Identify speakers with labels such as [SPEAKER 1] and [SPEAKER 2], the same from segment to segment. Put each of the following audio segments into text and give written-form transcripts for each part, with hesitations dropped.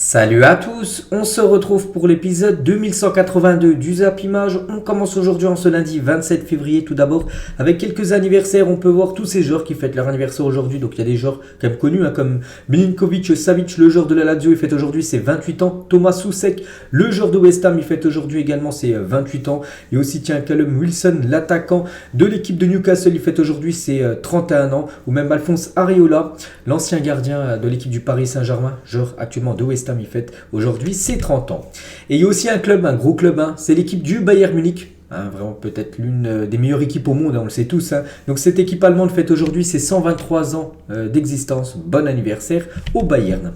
[SPEAKER 1] Salut à tous, on se retrouve pour l'épisode 2182 du Zap Image. On commence aujourd'hui en ce lundi 27 février tout d'abord avec quelques anniversaires. On peut voir tous ces joueurs qui fêtent leur anniversaire aujourd'hui. Donc il y a des joueurs quand même connus comme Milinkovic Savic, le joueur de la Lazio, il fête aujourd'hui ses 28 ans. Thomas Soucek, le joueur de West Ham, il fête aujourd'hui également ses 28 ans. Et aussi Callum Wilson, l'attaquant de l'équipe de Newcastle, il fête aujourd'hui ses 31 ans. Ou même Alphonse Areola, l'ancien gardien de l'équipe du Paris Saint-Germain, joueur actuellement de West Ham, il fête aujourd'hui ses 30 ans. Et il y a aussi un club, un gros club, c'est l'équipe du Bayern Munich. Vraiment peut-être l'une des meilleures équipes au monde, on le sait tous. Donc cette équipe allemande fête aujourd'hui ses 123 ans d'existence. Bon anniversaire au Bayern.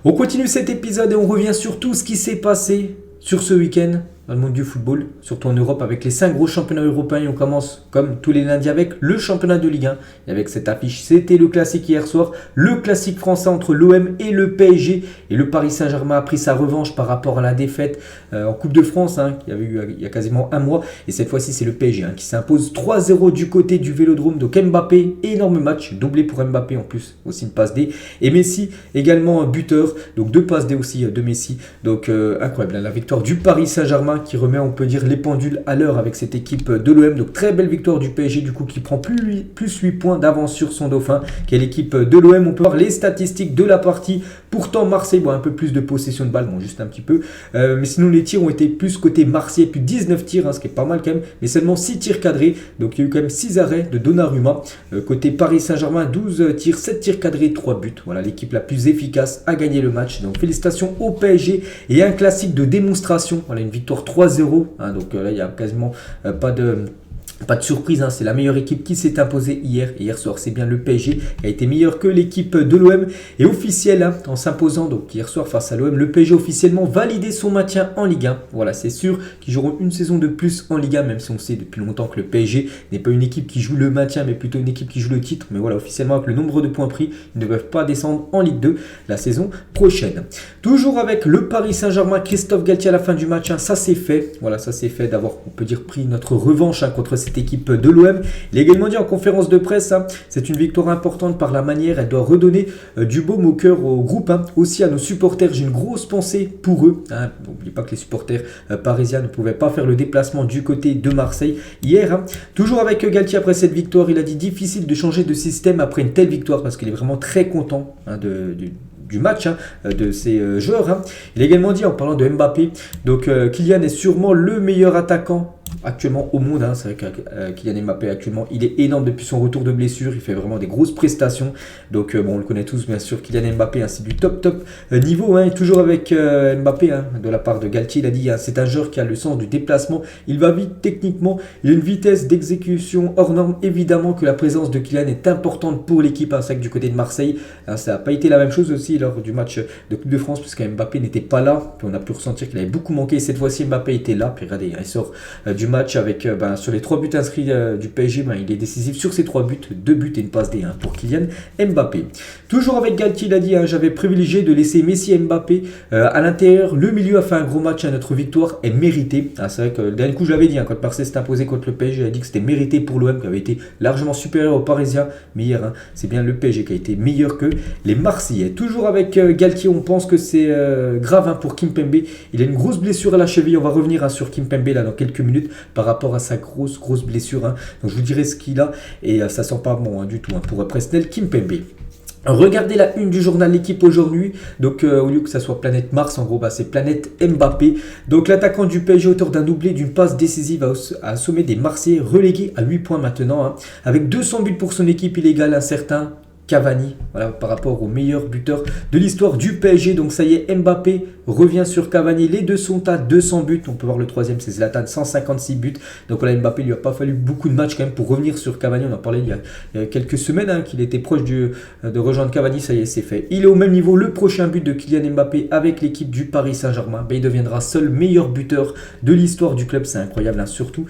[SPEAKER 1] On continue cet épisode et on revient sur tout ce qui s'est passé sur ce week-end dans le monde du football, surtout en Europe avec les 5 gros championnats européens. Et on commence comme tous les lundis avec le championnat de Ligue 1. Et avec cette affiche, c'était le classique hier soir, le classique français entre l'OM et le PSG. Et le Paris Saint-Germain a pris sa revanche par rapport à la défaite en Coupe de France, qu'il y avait eu il y a quasiment un mois. Et cette fois-ci, c'est le PSG qui s'impose 3-0 du côté du Vélodrome. Donc Mbappé, énorme match, doublé pour Mbappé en plus, aussi une passe D. Et Messi, également un buteur, donc 2 passes D aussi de Messi. Donc incroyable, la victoire du Paris Saint-Germain qui remet, on peut dire, les pendules à l'heure avec cette équipe de l'OM. Donc très belle victoire du PSG du coup qui prend plus 8 points d'avance sur son dauphin qui est l'équipe de l'OM. On peut voir les statistiques de la partie. Pourtant Marseille, un peu plus de possession de balle, juste un petit peu. Mais sinon les tirs ont été plus côté Marseille, plus 19 tirs, ce qui est pas mal quand même. Mais seulement 6 tirs cadrés. Donc il y a eu quand même 6 arrêts de Donnarumma. Côté Paris Saint-Germain, 12 tirs, 7 tirs cadrés, 3 buts. Voilà, l'équipe la plus efficace a gagné le match. Donc félicitations au PSG et un classique de démonstration. Voilà, une victoire 3-0. Donc là, il n'y a quasiment pas de surprise, c'est la meilleure équipe qui s'est imposée hier soir. C'est bien le PSG qui a été meilleur que l'équipe de l'OM et officiel en s'imposant donc hier soir face à l'OM. Le PSG officiellement validé son maintien en Ligue 1. Voilà, c'est sûr qu'ils joueront une saison de plus en Ligue 1, même si on sait depuis longtemps que le PSG n'est pas une équipe qui joue le maintien, mais plutôt une équipe qui joue le titre. Mais voilà, officiellement avec le nombre de points pris, ils ne peuvent pas descendre en Ligue 2 la saison prochaine. Toujours avec le Paris Saint-Germain, Christophe Galtier à la fin du match, ça s'est fait. Voilà, ça s'est fait d'avoir, on peut dire, pris notre revanche contre cette équipe de l'OM. Il a également dit en conférence de presse, c'est une victoire importante par la manière, elle doit redonner du baume au cœur au groupe, aussi à nos supporters. J'ai une grosse pensée pour eux. N'oubliez pas que les supporters parisiens ne pouvaient pas faire le déplacement du côté de Marseille hier. Toujours avec Galtier après cette victoire, il a dit difficile de changer de système après une telle victoire parce qu'il est vraiment très content du match de ces joueurs. Il a également dit en parlant de Mbappé, donc Kylian est sûrement le meilleur attaquant actuellement au monde. C'est vrai que Kylian Mbappé actuellement il est énorme depuis son retour de blessure, il fait vraiment des grosses prestations. Donc on le connaît tous bien sûr, Kylian Mbappé, c'est du top niveau. Et toujours avec Mbappé de la part de Galtier, il a dit c'est un joueur qui a le sens du déplacement, il va vite techniquement, il a une vitesse d'exécution hors norme. Évidemment que la présence de Kylian est importante pour l'équipe. C'est vrai que du côté de Marseille ça n'a pas été la même chose aussi lors du match de Coupe de France puisque Mbappé n'était pas là, puis on a pu ressentir qu'il avait beaucoup manqué. Cette fois-ci Mbappé était là, puis regardez, il sort du match avec sur les 3 buts inscrits du PSG, il est décisif sur ces 3 buts, 2 buts et une passe D pour Kylian Mbappé. Toujours avec Galtier, il a dit j'avais privilégié de laisser Messi et Mbappé à l'intérieur. Le milieu a fait un gros match, notre victoire est méritée. C'est vrai que le dernier coup je l'avais dit, quand Marseille s'est imposé contre le PSG, il a dit que c'était mérité pour l'OM qui avait été largement supérieur aux Parisiens. Mais hier c'est bien le PSG qui a été meilleur que les Marseillais. Toujours avec Galtier, on pense que c'est grave pour Kimpembe. Il a une grosse blessure à la cheville. On va revenir sur Kimpembe là dans quelques minutes par rapport à sa grosse blessure. Donc je vous dirai ce qu'il a et ça sent pas bon du tout pour Presnel Kimpembe. Regardez la une du journal L'équipe aujourd'hui. Donc au lieu que ça soit Planète Mars, en gros c'est Planète Mbappé. Donc l'attaquant du PSG, auteur d'un doublé, d'une passe décisive, a sommet des Marseillais, relégués à 8 points maintenant. Avec 200 buts pour son équipe, il égale un certain Cavani, voilà, par rapport au meilleur buteur de l'histoire du PSG. Donc ça y est, Mbappé revient sur Cavani. Les deux sont à 200 buts. On peut voir le troisième, c'est Zlatan, 156 buts. Donc voilà, Mbappé, il lui a pas fallu beaucoup de matchs quand même pour revenir sur Cavani. On en parlait il y a quelques semaines qu'il était proche de rejoindre Cavani. Ça y est, c'est fait. Il est au même niveau. Le prochain but de Kylian Mbappé avec l'équipe du Paris Saint-Germain, il deviendra seul meilleur buteur de l'histoire du club. C'est incroyable, surtout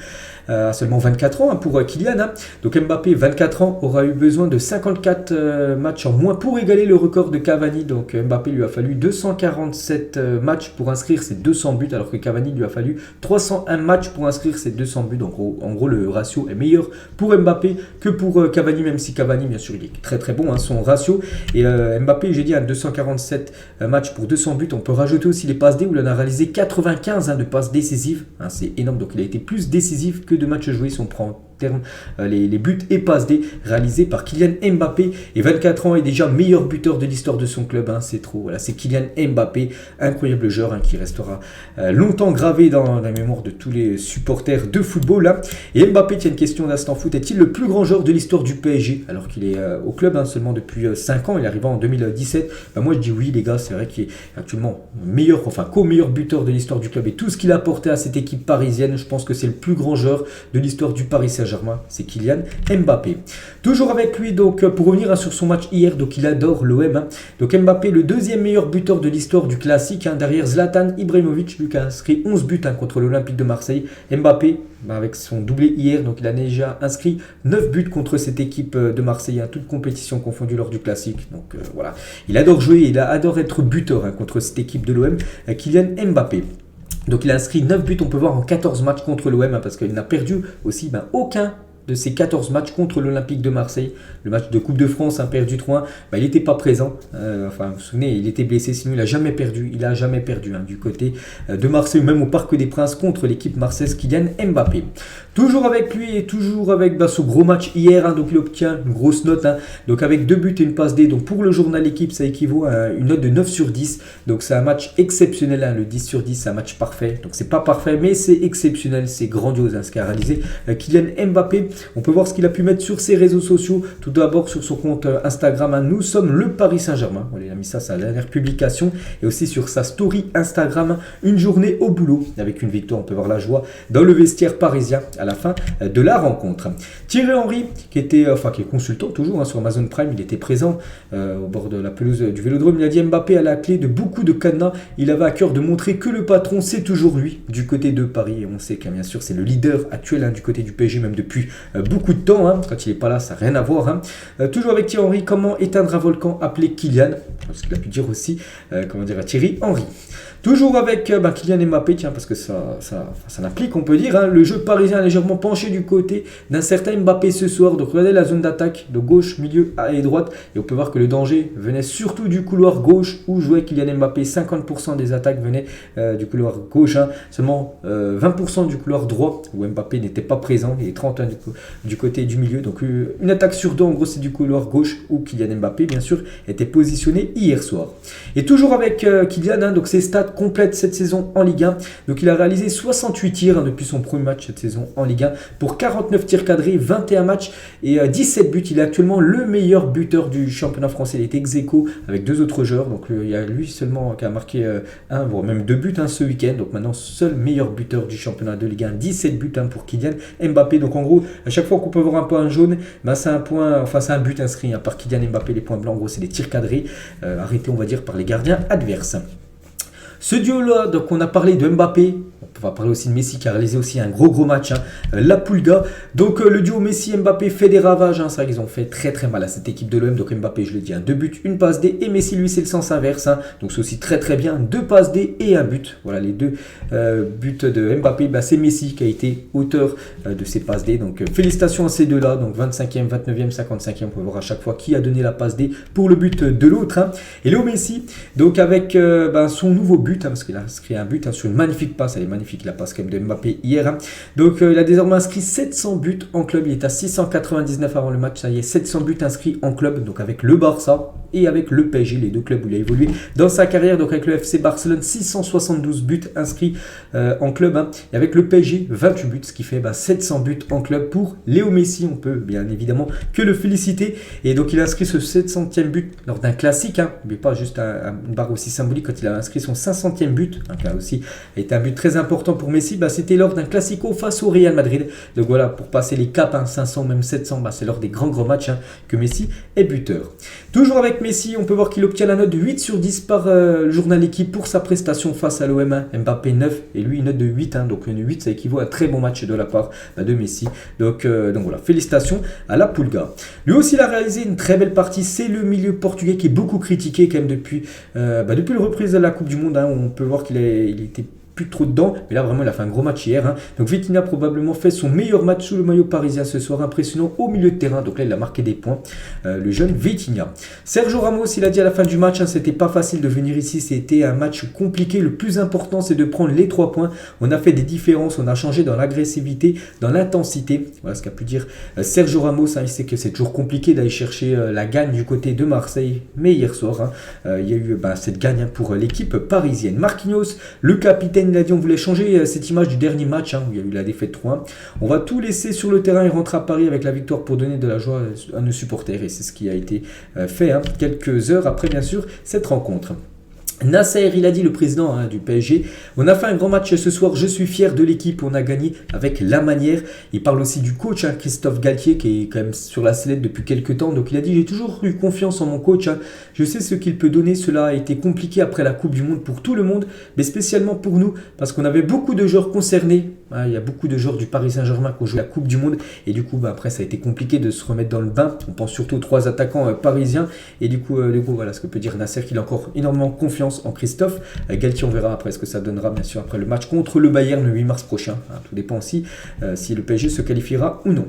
[SPEAKER 1] à seulement 24 ans pour Kylian. Donc Mbappé, 24 ans, aura eu besoin de 54 matchs en moins pour égaler le record de Cavani. Donc Mbappé lui a fallu 247 matchs pour inscrire ses 200 buts, alors que Cavani lui a fallu 301 matchs pour inscrire ses 200 buts. Donc en gros, le ratio est meilleur pour Mbappé que pour Cavani, même si Cavani, bien sûr, il est très très bon, hein, son ratio. Et Mbappé, j'ai dit, 247 matchs pour 200 buts. On peut rajouter aussi les passes D, où il en a réalisé 95 de passes décisives. Hein, c'est énorme, donc il a été plus décisif que de matchs joués si on prend en termes les buts et passes D réalisés par Kylian Mbappé. Et 24 ans, est déjà meilleur buteur de l'histoire de son club. Hein, c'est trop. Voilà, c'est Kylian Mbappé, incroyable joueur, hein, qui restera longtemps gravé dans la mémoire de tous les supporters de football. Hein. Et Mbappé, tiens, une question d'Instant Foot, est-il le plus grand joueur de l'histoire du PSG alors qu'il est au club, hein, seulement depuis 5 ans, il est arrivé en 2017. Moi je dis oui les gars, c'est vrai qu'il est actuellement meilleur, enfin co-meilleur buteur de l'histoire du club, et tout ce qu'il a apporté à cette équipe parisienne, je pense que c'est le plus grand joueur de l'histoire du Paris Saint-Germain, c'est Kylian Mbappé. Toujours avec lui, donc pour revenir sur son match hier, donc il adore l'OM. Hein. Donc Mbappé, le deuxième meilleur buteur de l'histoire du classique, hein, derrière Zlatan Ibrahimovic, lui qui a inscrit 11 buts hein, contre l'Olympique de Marseille. Mbappé, avec son doublé hier, donc il a déjà inscrit 9 buts contre cette équipe de Marseille, hein, toute compétition confondue lors du classique. Donc voilà, il adore jouer, il adore être buteur hein, contre cette équipe de l'OM, Kylian Mbappé. Donc il a inscrit 9 buts, on peut voir en 14 matchs contre l'OM, hein, parce qu'il n'a perdu aussi aucun de ses 14 matchs contre l'Olympique de Marseille. Le match de Coupe de France, hein, perdu 3-1, il n'était pas présent. Enfin, vous vous souvenez, il était blessé, sinon il n'a jamais perdu. Il n'a jamais perdu hein, du côté de Marseille, ou même au Parc des Princes contre l'équipe marseillaise Kylian Mbappé. Toujours avec lui et toujours avec ce gros match hier, hein, donc il obtient une grosse note, hein, donc avec 2 buts et une passe D. Donc pour le journal Équipe, ça équivaut à une note de 9 sur 10. Donc c'est un match exceptionnel, hein, le 10 sur 10, c'est un match parfait. Donc c'est pas parfait, mais c'est exceptionnel, c'est grandiose hein, ce qu'a réalisé Kylian Mbappé. On peut voir ce qu'il a pu mettre sur ses réseaux sociaux. Tout d'abord sur son compte Instagram, hein, nous sommes le Paris Saint-Germain. Il a mis ça, sa dernière publication. Et aussi sur sa story Instagram, une journée au boulot avec une victoire. On peut voir la joie dans le vestiaire parisien à la fin de la rencontre. Thierry Henry, qui est consultant toujours hein, sur Amazon Prime, il était présent au bord de la pelouse du Vélodrome. Il a dit Mbappé à la clé de beaucoup de cadenas. Il avait à cœur de montrer que le patron, c'est toujours lui du côté de Paris. Et on sait que bien sûr, c'est le leader actuel hein, du côté du PSG, même depuis beaucoup de temps. Hein. Quand il n'est pas là, ça n'a rien à voir. Hein. Toujours avec Thierry Henry, comment éteindre un volcan appelé Kylian, parce qu'il a pu dire aussi, Thierry Henry. Toujours avec Kylian Mbappé, tiens, parce que ça l'implique, on peut dire. Hein, le jeu parisien a légèrement penché du côté d'un certain Mbappé ce soir. Donc regardez la zone d'attaque de gauche, milieu et droite. Et on peut voir que le danger venait surtout du couloir gauche où jouait Kylian Mbappé. 50% des attaques venaient du couloir gauche. Hein, seulement 20% du couloir droit où Mbappé n'était pas présent. Et 31% du côté du milieu. Donc une attaque sur deux, en gros, c'est du couloir gauche où Kylian Mbappé, bien sûr, était positionné hier soir. Et toujours avec Kylian, hein, donc ses stats complète cette saison en Ligue 1. Donc il a réalisé 68 tirs hein, depuis son premier match cette saison en Ligue 1 pour 49 tirs cadrés, 21 matchs et 17 buts. Il est actuellement le meilleur buteur du championnat français. Il est ex-aequo avec 2 autres joueurs. Donc il y a lui seulement qui a marqué 1 voire même 2 buts hein, ce week-end. Donc maintenant seul meilleur buteur du championnat de Ligue 1. 17 buts hein, pour Kylian Mbappé. Donc en gros à chaque fois qu'on peut voir un point jaune, c'est un but inscrit hein, par Kylian Mbappé. Les points blancs en gros c'est des tirs cadrés arrêtés on va dire par les gardiens adverses. Ce duo-là, donc on a parlé de Mbappé, on va parler aussi de Messi qui a réalisé aussi un gros match, hein, la Pulga. Donc le duo Messi-Mbappé fait des ravages, hein, c'est vrai qu'ils ont fait très mal à cette équipe de l'OM. Donc Mbappé, je l'ai dit, 2 buts, une passe D, et Messi lui c'est le sens inverse. Hein, donc c'est aussi très bien, 2 passes D et 1 but. Voilà les 2 buts de Mbappé, c'est Messi qui a été auteur de ces passes D. Donc félicitations à ces deux-là, donc 25e, 29e, 55e, on peut voir à chaque fois qui a donné la passe D pour le but de l'autre. Hein. Et Léo Messi, donc avec son nouveau but, hein, parce qu'il a inscrit un but hein, sur une magnifique passe, elle est magnifique la passe quand même de Mbappé hier. Hein. Donc il a désormais inscrit 700 buts en club, il est à 699 avant le match, ça y est, 700 buts inscrits en club, donc avec le Barça et avec le PSG, les 2 clubs où il a évolué dans sa carrière. Donc avec le FC Barcelone, 672 buts inscrits en club, hein. Et avec le PSG, 28 buts, ce qui fait 700 buts en club pour Léo Messi. On peut bien évidemment que le féliciter. Et donc il a inscrit ce 700e but lors d'un classique, hein, mais pas juste une barre aussi symbolique quand il a inscrit son 500e but, hein, qui a aussi été un but très important pour Messi. C'était lors d'un classico face au Real Madrid. Donc voilà, pour passer les caps, hein, 500 même 700, c'est lors des grands matchs hein, que Messi est buteur. Toujours avec Messi, on peut voir qu'il obtient la note de 8 sur 10 par le journal Équipe pour sa prestation face à l'OM. Mbappé 9 et lui une note de 8. Donc une 8, ça équivaut à un très bon match de la part de Messi. Donc voilà, félicitations à la Pulga. Lui aussi, il a réalisé une très belle partie. C'est le milieu portugais qui est beaucoup critiqué quand même depuis la reprise de la Coupe du Monde. Où on peut voir qu'il était plus trop dedans, mais là vraiment il a fait un gros match hier. Donc Vitinha a probablement fait son meilleur match sous le maillot parisien ce soir, impressionnant au milieu de terrain. Donc là il a marqué des points, le jeune Vitinha. Sergio Ramos, il a dit à la fin du match, c'était pas facile de venir ici, c'était un match compliqué. Le plus important c'est de prendre les 3 points. On a fait des différences, on a changé dans l'agressivité, dans l'intensité. Voilà ce qu'a pu dire Sergio Ramos. Il sait que c'est toujours compliqué d'aller chercher la gagne du côté de Marseille, mais hier soir il y a eu cette gagne pour l'équipe parisienne. Marquinhos, le capitaine, il a dit on voulait changer cette image du dernier match où il y a eu la défaite 3-1. On va tout laisser sur le terrain et rentrer à Paris avec la victoire pour donner de la joie à nos supporters. Et c'est ce qui a été fait quelques heures après bien sûr cette rencontre. Nasser, il a dit, le président du PSG, on a fait un grand match ce soir, je suis fier de l'équipe, on a gagné avec la manière. Il parle aussi du coach Christophe Galtier qui est quand même sur la sellette depuis quelques temps. Donc il a dit, j'ai toujours eu confiance en mon coach, je sais ce qu'il peut donner. Cela a été compliqué après la Coupe du Monde pour tout le monde, mais spécialement pour nous parce qu'on avait beaucoup de joueurs concernés. Il y a beaucoup de joueurs du Paris Saint-Germain qui ont joué la Coupe du Monde et du coup après ça a été compliqué de se remettre dans le bain. On pense surtout aux 3 attaquants parisiens et du coup voilà ce que peut dire Nasser, qu'il a encore énormément confiance en Christophe Galtier. On verra après ce que ça donnera bien sûr après le match contre le Bayern le 8 mars prochain. Tout dépend aussi si le PSG se qualifiera ou non.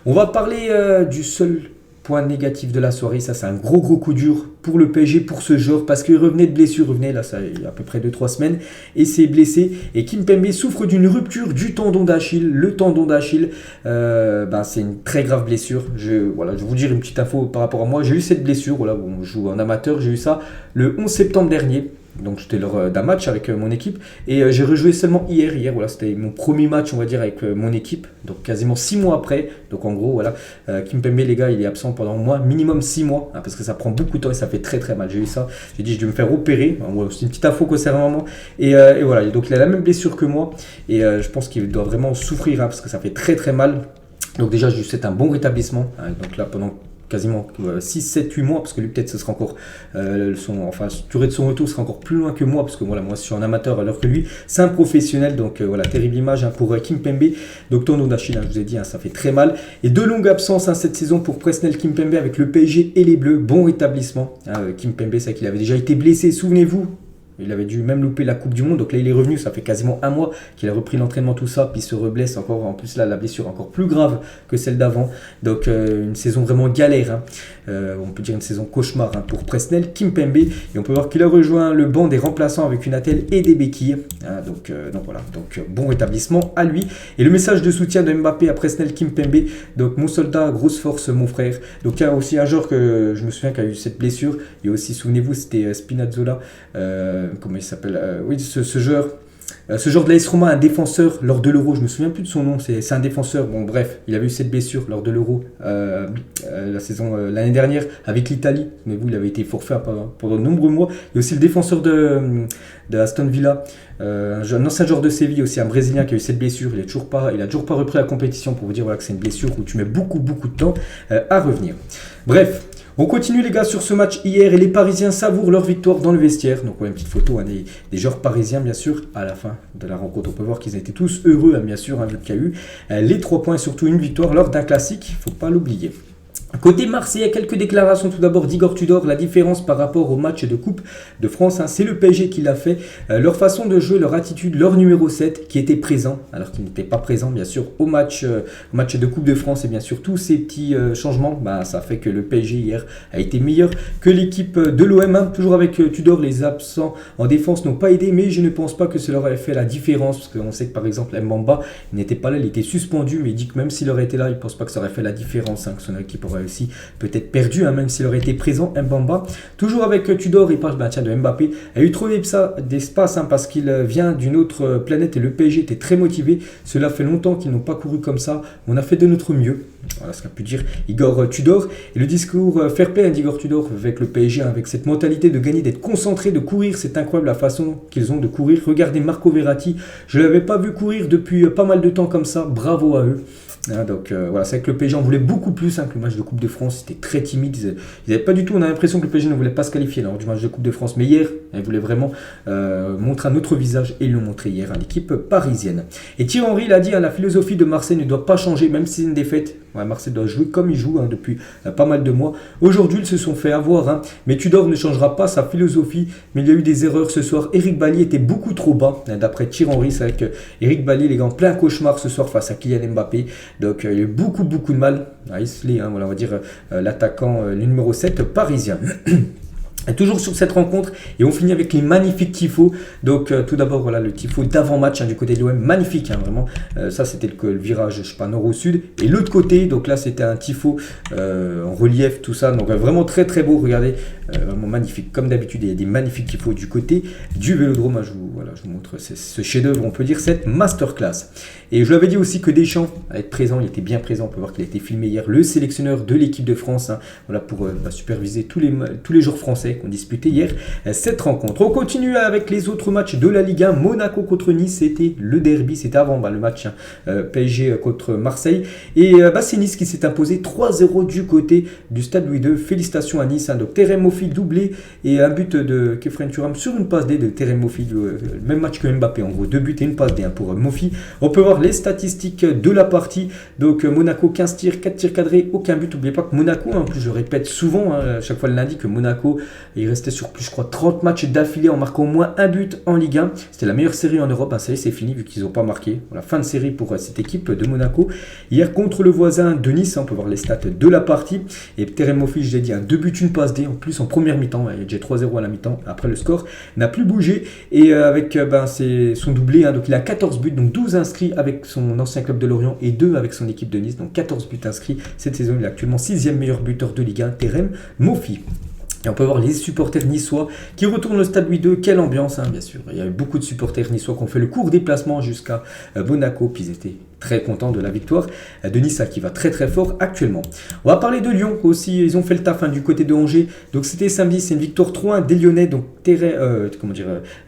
[SPEAKER 1] On va parler du seul point négatif de la soirée. Ça c'est un gros coup dur pour le PSG, pour ce joueur, parce qu'il revenait de blessure, là ça il y a à peu près 2-3 semaines et s'est blessé. Et Kimpembe souffre d'une rupture du tendon d'Achille. Le tendon d'Achille, c'est une très grave blessure. Je vais vous dire une petite info par rapport à moi. J'ai eu cette blessure, on joue en amateur, j'ai eu ça le 11 septembre dernier. Donc j'étais lors d'un match avec mon équipe et j'ai rejoué seulement hier, c'était mon premier match on va dire avec mon équipe, donc quasiment 6 mois après. Donc en gros Kimpembe les gars il est absent pendant au moins minimum 6 mois parce que ça prend beaucoup de temps et ça fait très très mal. J'ai eu ça, j'ai dit je vais me faire opérer, c'est une petite info concernant et voilà, donc il a la même blessure que moi et je pense qu'il doit vraiment souffrir parce que ça fait très très mal. Donc déjà je lui souhaite un bon rétablissement donc là pendant quasiment 6, 7, 8 mois, parce que lui peut-être ce sera encore la durée de son retour sera encore plus loin que moi, parce que moi je suis un amateur alors que lui c'est un professionnel. Donc terrible image pour Kimpembe. Donc tendon d'Achille, je vous ai dit, ça fait très mal. Et 2 longues absences cette saison pour Presnel Kimpembe avec le PSG et les Bleus. Bon rétablissement. Kimpembe, c'est qu'il avait déjà été blessé, souvenez-vous. Il avait dû même louper la Coupe du Monde, donc là il est revenu, ça fait quasiment 1 mois qu'il a repris l'entraînement, tout ça, puis il se reblesse encore, en plus là la blessure encore plus grave que celle d'avant, donc une saison vraiment galère, on peut dire une saison cauchemar pour Presnel Kimpembe, et on peut voir qu'il a rejoint le banc des remplaçants avec une attelle et des béquilles, donc voilà, bon rétablissement à lui. Et le message de soutien de Mbappé à Presnel Kimpembe, donc mon soldat, grosse force mon frère. Donc il y a aussi un joueur que je me souviens qui a eu cette blessure, et aussi souvenez-vous c'était Spinazzola, comment il s'appelle, ce joueur de l'AS Roma, un défenseur lors de l'Euro, je me souviens plus de son nom, c'est un défenseur, bon bref, il avait eu cette blessure lors de l'Euro l'année dernière avec l'Italie, mais vous il avait été forfait pendant de nombreux mois. Il y a aussi le défenseur de Aston Villa, un ancien joueur de Séville aussi, un Brésilien qui a eu cette blessure, il a toujours pas repris la compétition, pour vous dire que c'est une blessure où tu mets beaucoup de temps à revenir. Bref, on continue les gars sur ce match hier et les Parisiens savourent leur victoire dans le vestiaire. Donc une petite photo des joueurs parisiens bien sûr à la fin de la rencontre. On peut voir qu'ils étaient tous heureux bien sûr vu qu'il y a eu les 3 points et surtout une victoire lors d'un classique, il ne faut pas l'oublier. Côté Marseille, quelques déclarations tout d'abord d'Igor Tudor. La différence par rapport au match de Coupe de France, c'est le PSG qui l'a fait. Leur façon de jouer, leur attitude, leur numéro 7 qui était présent, alors qu'il n'était pas présent bien sûr au match de Coupe de France. Et bien sûr tous ces petits changements, ça fait que le PSG hier a été meilleur que l'équipe de l'OM. Toujours avec Tudor, les absents en défense n'ont pas aidé, mais je ne pense pas que cela aurait fait la différence. Parce qu'on sait que par exemple Mbamba n'était pas là, il était suspendu, mais il dit que même s'il aurait été là, il ne pense pas que ça aurait fait la différence, que son équipe aurait aussi peut-être perdu, même s'il aurait été présent. Mbamba, toujours avec Tudor, il parle de Mbappé, a eu trop d'espace parce qu'il vient d'une autre planète et le PSG était très motivé. Cela fait longtemps qu'ils n'ont pas couru comme ça, on a fait de notre mieux. Voilà ce qu'a pu dire Igor Tudor. Et le discours fair play d'Igor Tudor avec le PSG, avec cette mentalité de gagner, d'être concentré, de courir. C'est incroyable la façon qu'ils ont de courir. Regardez Marco Verratti, je ne l'avais pas vu courir depuis pas mal de temps comme ça. Bravo à eux. Donc voilà, c'est vrai que le PSG en voulait beaucoup plus que le match de Coupe de France. C'était très timide. Ils n'avaient pas du tout, on a l'impression que le PSG ne voulait pas se qualifier lors du match de Coupe de France. Mais hier, ils voulaient vraiment montrer un autre visage et ils l'ont montré hier à l'équipe parisienne. Et Thierry Henry l'a dit, la philosophie de Marseille ne doit pas changer, même si c'est une défaite. Ouais, Marseille doit jouer comme il joue depuis pas mal de mois. Aujourd'hui, ils se sont fait avoir. Mais Tudor ne changera pas sa philosophie. Mais il y a eu des erreurs ce soir. Eric Bailly était beaucoup trop bas. D'après Thierry Henry, c'est vrai que Eric Bailly, les gars, en plein cauchemar ce soir face à Kylian Mbappé. Donc, il y a eu beaucoup de mal à Isley, voilà, on va dire l'attaquant, le numéro 7 parisien. Et toujours sur cette rencontre, et on finit avec les magnifiques tifos. Donc tout d'abord, voilà le tifo d'avant-match du côté de l'OM, magnifique, vraiment. Ça c'était le virage, je sais pas, nord au sud. Et l'autre côté, donc là c'était un tifo en relief, tout ça. Donc vraiment très beau, regardez, vraiment magnifique. Comme d'habitude, il y a des magnifiques tifos du côté du Vélodrome. Je vous montre ce chef-d'œuvre, on peut dire cette masterclass. Et je l'avais dit aussi que Deschamps allait être présent, il était bien présent. On peut voir qu'il a été filmé hier, le sélectionneur de l'équipe de France, voilà, pour superviser tous les joueurs français qu'on disputait hier cette rencontre. On continue avec les autres matchs de la Ligue 1. Monaco contre Nice, c'était le derby, c'était avant le match PSG contre Marseille. Et c'est Nice qui s'est imposé 3-0 du côté du stade Louis II. Félicitations à Nice. Donc Terem Moffi doublé et un but de Kefren Turam sur une passe D de Terem Moffi, le même match que Mbappé, en gros 2 buts et une passe D pour Moffi. On peut voir les statistiques de la partie. Donc Monaco 15 tirs, 4 tirs cadrés, aucun but. N'oubliez pas que Monaco, en plus je répète souvent, à chaque fois le lundi, que Monaco il restait sur plus, je crois, 30 matchs d'affilée en marquant au moins un but en Ligue 1. C'était la meilleure série en Europe. Ça y est, c'est fini vu qu'ils n'ont pas marqué. Voilà, fin de série pour cette équipe de Monaco. Hier contre le voisin de Nice, on peut voir les stats de la partie. Et Terem Moffi, je l'ai dit, 2 buts, une passe D. En plus, en première mi-temps, il y a déjà 3-0 à la mi-temps. Après, le score n'a plus bougé. Et avec son doublé, donc il a 14 buts, donc 12 inscrits avec son ancien club de Lorient et 2 avec son équipe de Nice. Donc 14 buts inscrits cette saison. Il est actuellement 6e meilleur buteur de Ligue 1, Terem Moffi. Et on peut voir les supporters niçois qui retournent au stade Louis II. Quelle ambiance, bien sûr. Il y a eu beaucoup de supporters niçois qui ont fait le court déplacement jusqu'à Monaco. Puis ils étaient très contents de la victoire de Nice qui va très fort actuellement. On va parler de Lyon aussi. Ils ont fait le taf du côté de Angers. Donc c'était samedi, c'est une victoire 3-1 des Lyonnais. Donc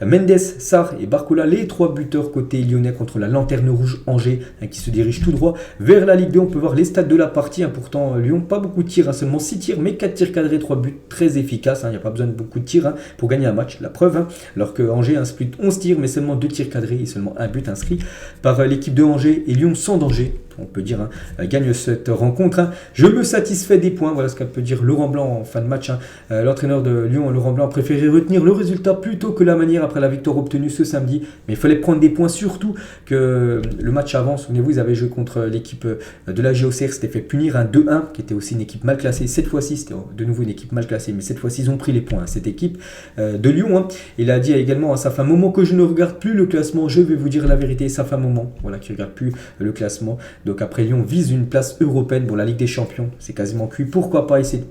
[SPEAKER 1] Mendes, Sarr et Barcola, les 3 buteurs côté lyonnais contre la lanterne rouge Angers qui se dirige tout droit vers la Ligue 2. On peut voir les stats de la partie. Pourtant Lyon, pas beaucoup de tirs, seulement 6 tirs, mais 4 tirs cadrés, 3 buts très efficaces. Il n'y a pas besoin de beaucoup de tirs pour gagner un match. La preuve, alors que Angers a un split 11 tirs, mais seulement 2 tirs cadrés et seulement un but inscrit par l'équipe de Angers. Et Lyon sans danger, on peut dire, gagne cette rencontre. Je me satisfais des points, voilà ce qu'a peut dire Laurent Blanc en fin de match. L'entraîneur de Lyon, Laurent Blanc, a préféré retenir le résultat plutôt que la manière après la victoire obtenue ce samedi. Mais il fallait prendre des points, surtout que le match avant, souvenez-vous, ils avaient joué contre l'équipe de la GOCR, c'était fait punir un 2-1, qui était aussi une équipe mal classée. Cette fois-ci, c'était de nouveau une équipe mal classée, mais cette fois-ci, ils ont pris les points, cette équipe de Lyon. Il a dit également, ça fait un moment que je ne regarde plus le classement, je vais vous dire la vérité, ça fait un moment, voilà, qu'il ne regarde plus le classement. Donc après, Lyon vise une place européenne. Bon, la Ligue des Champions, c'est quasiment cuit. Pourquoi pas essayer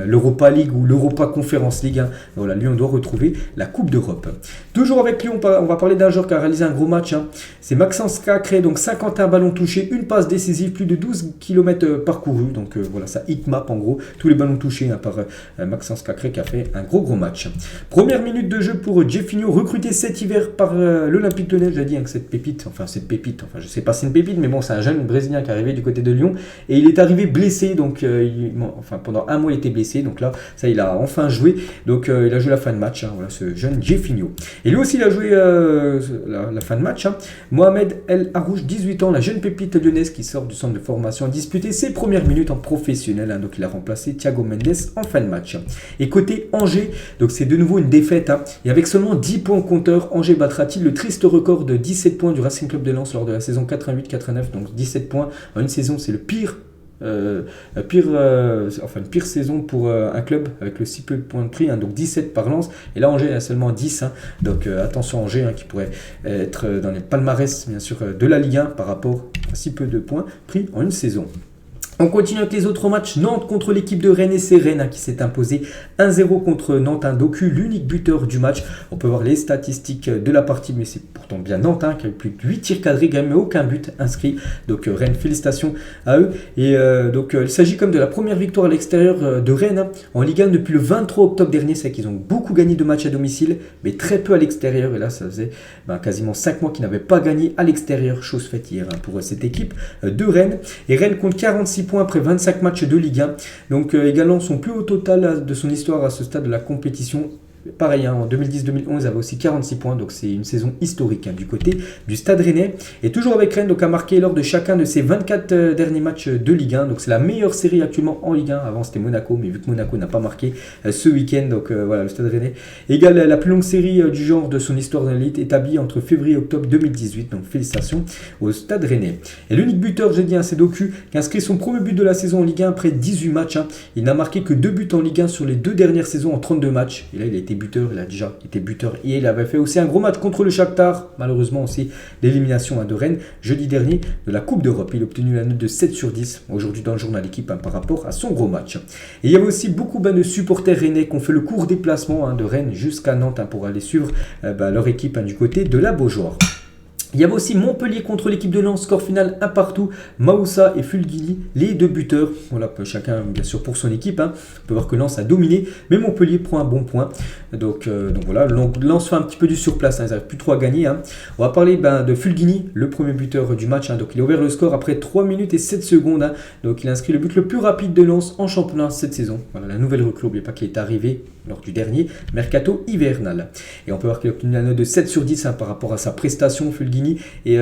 [SPEAKER 1] l'Europa League ou l'Europa Conference League. Voilà, Lyon doit retrouver la Coupe d'Europe. Toujours avec Lyon, on va parler d'un joueur qui a réalisé un gros match. C'est Maxence Cacré, donc 51 ballons touchés, une passe décisive, plus de 12 km parcourus. Donc voilà, ça hitmap en gros tous les ballons touchés par Maxence Cacré qui a fait un gros match. Première minute de jeu pour Jefinho, recruté cet hiver par l'Olympique Lyonnais. J'ai dit que cette pépite, je sais pas si c'est une pépite, mais bon, c'est un jeune Brésilien qui est arrivé du côté de Lyon et il est arrivé blessé, donc pendant un mois il était blessé, donc là ça il a enfin joué, donc il a joué la fin de match, voilà, ce jeune Jefinho. Et lui aussi il a joué la fin de match. Mohamed El Harouche, 18 ans, la jeune pépite lyonnaise qui sort du centre de formation, a disputé ses premières minutes en professionnel, donc il a remplacé Thiago Mendes en fin de match. Et côté Angers, donc c'est de nouveau une défaite, et avec seulement 10 points au compteur, Angers battra-t-il le triste record de 17 points du Racing Club de Lens lors de la saison 88-89, donc 17 points en une saison, c'est le pire une pire saison pour un club avec le si peu de points de prix, donc 17 par Lens, et là Angers a seulement 10, donc attention Angers qui pourrait être dans les palmarès bien sûr de la Ligue 1 par rapport à si peu de points pris en une saison. On continue avec les autres matchs. Nantes contre l'équipe de Rennes et c'est Rennes qui s'est imposé 1-0 contre Nantes. Doku, l'unique buteur du match. On peut voir les statistiques de la partie, mais c'est pourtant bien Nantes qui a eu plus de 8 tirs cadrés, quand même aucun but inscrit. Donc Rennes, félicitations à eux. Et donc il s'agit comme de la première victoire à l'extérieur de Rennes en Ligue 1 depuis le 23 octobre dernier. C'est qu'ils ont beaucoup gagné de matchs à domicile, mais très peu à l'extérieur. Et là, ça faisait quasiment 5 mois qu'ils n'avaient pas gagné à l'extérieur. Chose faite hier pour cette équipe de Rennes. Et Rennes compte 46 points après 25 matchs de Ligue 1. Donc également son plus haut total de son histoire à ce stade de la compétition. Pareil, en 2010-2011, il avait aussi 46 points, donc c'est une saison historique du côté du Stade Rennais. Et toujours avec Rennes, donc a marqué lors de chacun de ses 24 derniers matchs de Ligue 1. Donc c'est la meilleure série actuellement en Ligue 1. Avant c'était Monaco, mais vu que Monaco n'a pas marqué ce week-end, donc voilà, le Stade Rennais égale la plus longue série du genre de son histoire dans l'élite, établie entre février et octobre 2018. Donc félicitations au Stade Rennais. Et l'unique buteur, j'ai dit, c'est Doku, qui a inscrit son premier but de la saison en Ligue 1 après 18 matchs. Il n'a marqué que 2 buts en Ligue 1 sur les 2 dernières saisons en 32 matchs. Et là, il a été buteur, il a déjà été buteur et il avait fait aussi un gros match contre le Shakhtar, malheureusement aussi l'élimination de Rennes jeudi dernier de la Coupe d'Europe. Il a obtenu la note de 7 sur 10 aujourd'hui dans le journal Équipe par rapport à son gros match. Et il y avait aussi beaucoup de supporters rennais qui ont fait le court déplacement de Rennes jusqu'à Nantes pour aller suivre leur équipe du côté de la Beaujoire. Il y avait aussi Montpellier contre l'équipe de Lens, score final 1 partout. Maoussa et Fulgini, les 2 buteurs. Voilà, chacun bien sûr pour son équipe. On peut voir que Lens a dominé, mais Montpellier prend un bon point. Donc voilà, Lens fait un petit peu du surplace, ils n'arrivent plus trop à gagner. On va parler de Fulgini, le premier buteur du match. Donc il a ouvert le score après 3 minutes et 7 secondes. Donc il a inscrit le but le plus rapide de Lens en championnat cette saison. Voilà, la nouvelle recrue, n'oubliez pas qu'il est arrivé lors du dernier mercato hivernal. Et on peut voir qu'il a obtenu la note de 7 sur 10 par rapport à sa prestation, Fulgini. Et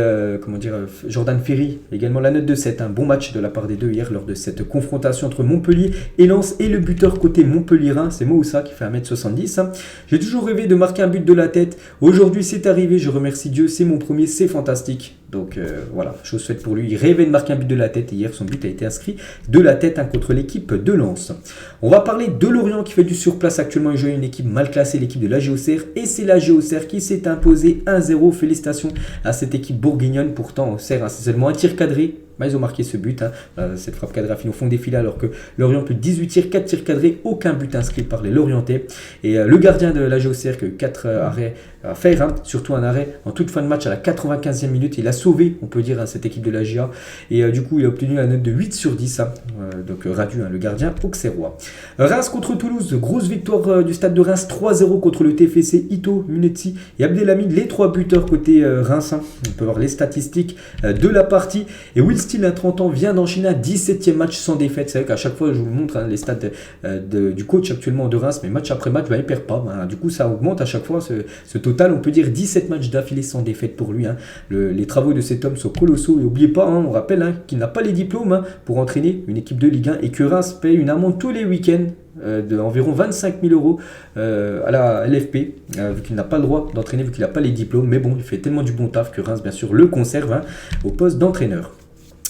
[SPEAKER 1] Jordan Ferry, également la note de 7. Un bon match de la part des deux hier lors de cette confrontation entre Montpellier et Lens. Et le buteur côté Montpellierin, c'est Maoussa qui fait 1m70. J'ai toujours rêvé de marquer un but de la tête. Aujourd'hui, c'est arrivé. Je remercie Dieu. C'est mon premier. C'est fantastique. Donc voilà, chose faite pour lui. Il rêvait de marquer un but de la tête. Et hier, son but a été inscrit de la tête contre l'équipe de Lens. On va parler de Lorient qui fait du surplace actuellement. Il joue une équipe mal classée, l'équipe de l'AG Auxerre. Et c'est l'AG Auxerre qui s'est imposé 1-0. Félicitations à cette équipe bourguignonne. Pourtant, Auxerre, c'est seulement un tir cadré. Ils ont marqué ce but, cette frappe cadrée a fini au fond des filets alors que Lorient plus de 18 tirs, 4 tirs cadrés, aucun but inscrit par les Lorientais. Et le gardien de l'AG Auxerre qui a eu 4 arrêts à faire, surtout un arrêt en toute fin de match à la 95e minute. Il a sauvé, on peut dire, cette équipe de l'AGA. Et du coup, il a obtenu la note de 8 sur 10. Donc Radu, le gardien auxerrois. Reims contre Toulouse, grosse victoire du stade de Reims, 3-0 contre le TFC. Ito, Munetsi et Abdelhamid, les 3 buteurs côté Reims. On peut voir les statistiques de la partie. Et Will Steele, à 30 ans, vient d'enchaîner un 17e match sans défaite. C'est vrai qu'à chaque fois, je vous montre les stats du coach actuellement de Reims, mais match après match, il ne perd pas. Du coup, ça augmente à chaque fois ce total. On peut dire 17 matchs d'affilée sans défaite pour lui. Les travaux de cet homme sont colossaux. Et n'oubliez pas, on rappelle qu'il n'a pas les diplômes pour entraîner une équipe de Ligue 1 et que Reims paye une amende tous les week-ends d'environ 25 000 euros à la LFP, vu qu'il n'a pas le droit d'entraîner, vu qu'il n'a pas les diplômes. Mais bon, il fait tellement du bon taf que Reims, bien sûr, le conserve au poste d'entraîneur.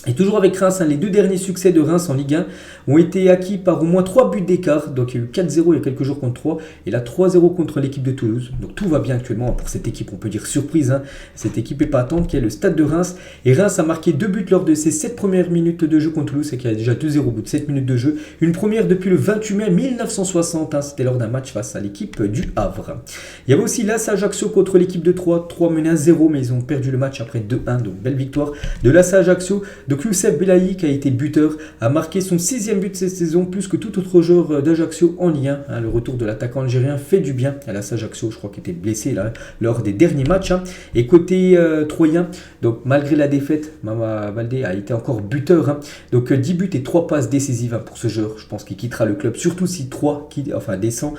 [SPEAKER 1] Et toujours avec Reims, les 2 derniers succès de Reims en Ligue 1 ont été acquis par au moins 3 buts d'écart. Donc il y a eu 4-0 il y a quelques jours contre 3 et là 3-0 contre l'équipe de Toulouse. Donc tout va bien actuellement pour cette équipe, on peut dire surprise. Cette équipe épatante qui est le Stade de Reims. Et Reims a marqué 2 buts lors de ses 7 premières minutes de jeu contre Toulouse. C'est qu'il y a déjà 2-0 au bout de 7 minutes de jeu. Une première depuis le 28 mai 1960. C'était lors d'un match face à l'équipe du Havre. Il y avait aussi l'AS Ajaccio contre l'équipe de 3 menés 1-0 mais ils ont perdu le match après 2-1. Donc belle victoire de l'AS Ajaccio. Donc Youssef Belaï, qui a été buteur, a marqué son 6e but de cette saison, plus que tout autre joueur d'Ajaccio en Ligue 1. Le retour de l'attaquant algérien fait du bien à l'AS Ajaccio, je crois qu'il était blessé lors des derniers matchs. Et côté troyen, donc malgré la défaite, Mama Baldé a été encore buteur. Donc 10 buts et 3 passes décisives pour ce joueur. Je pense qu'il quittera le club, surtout si 3 descend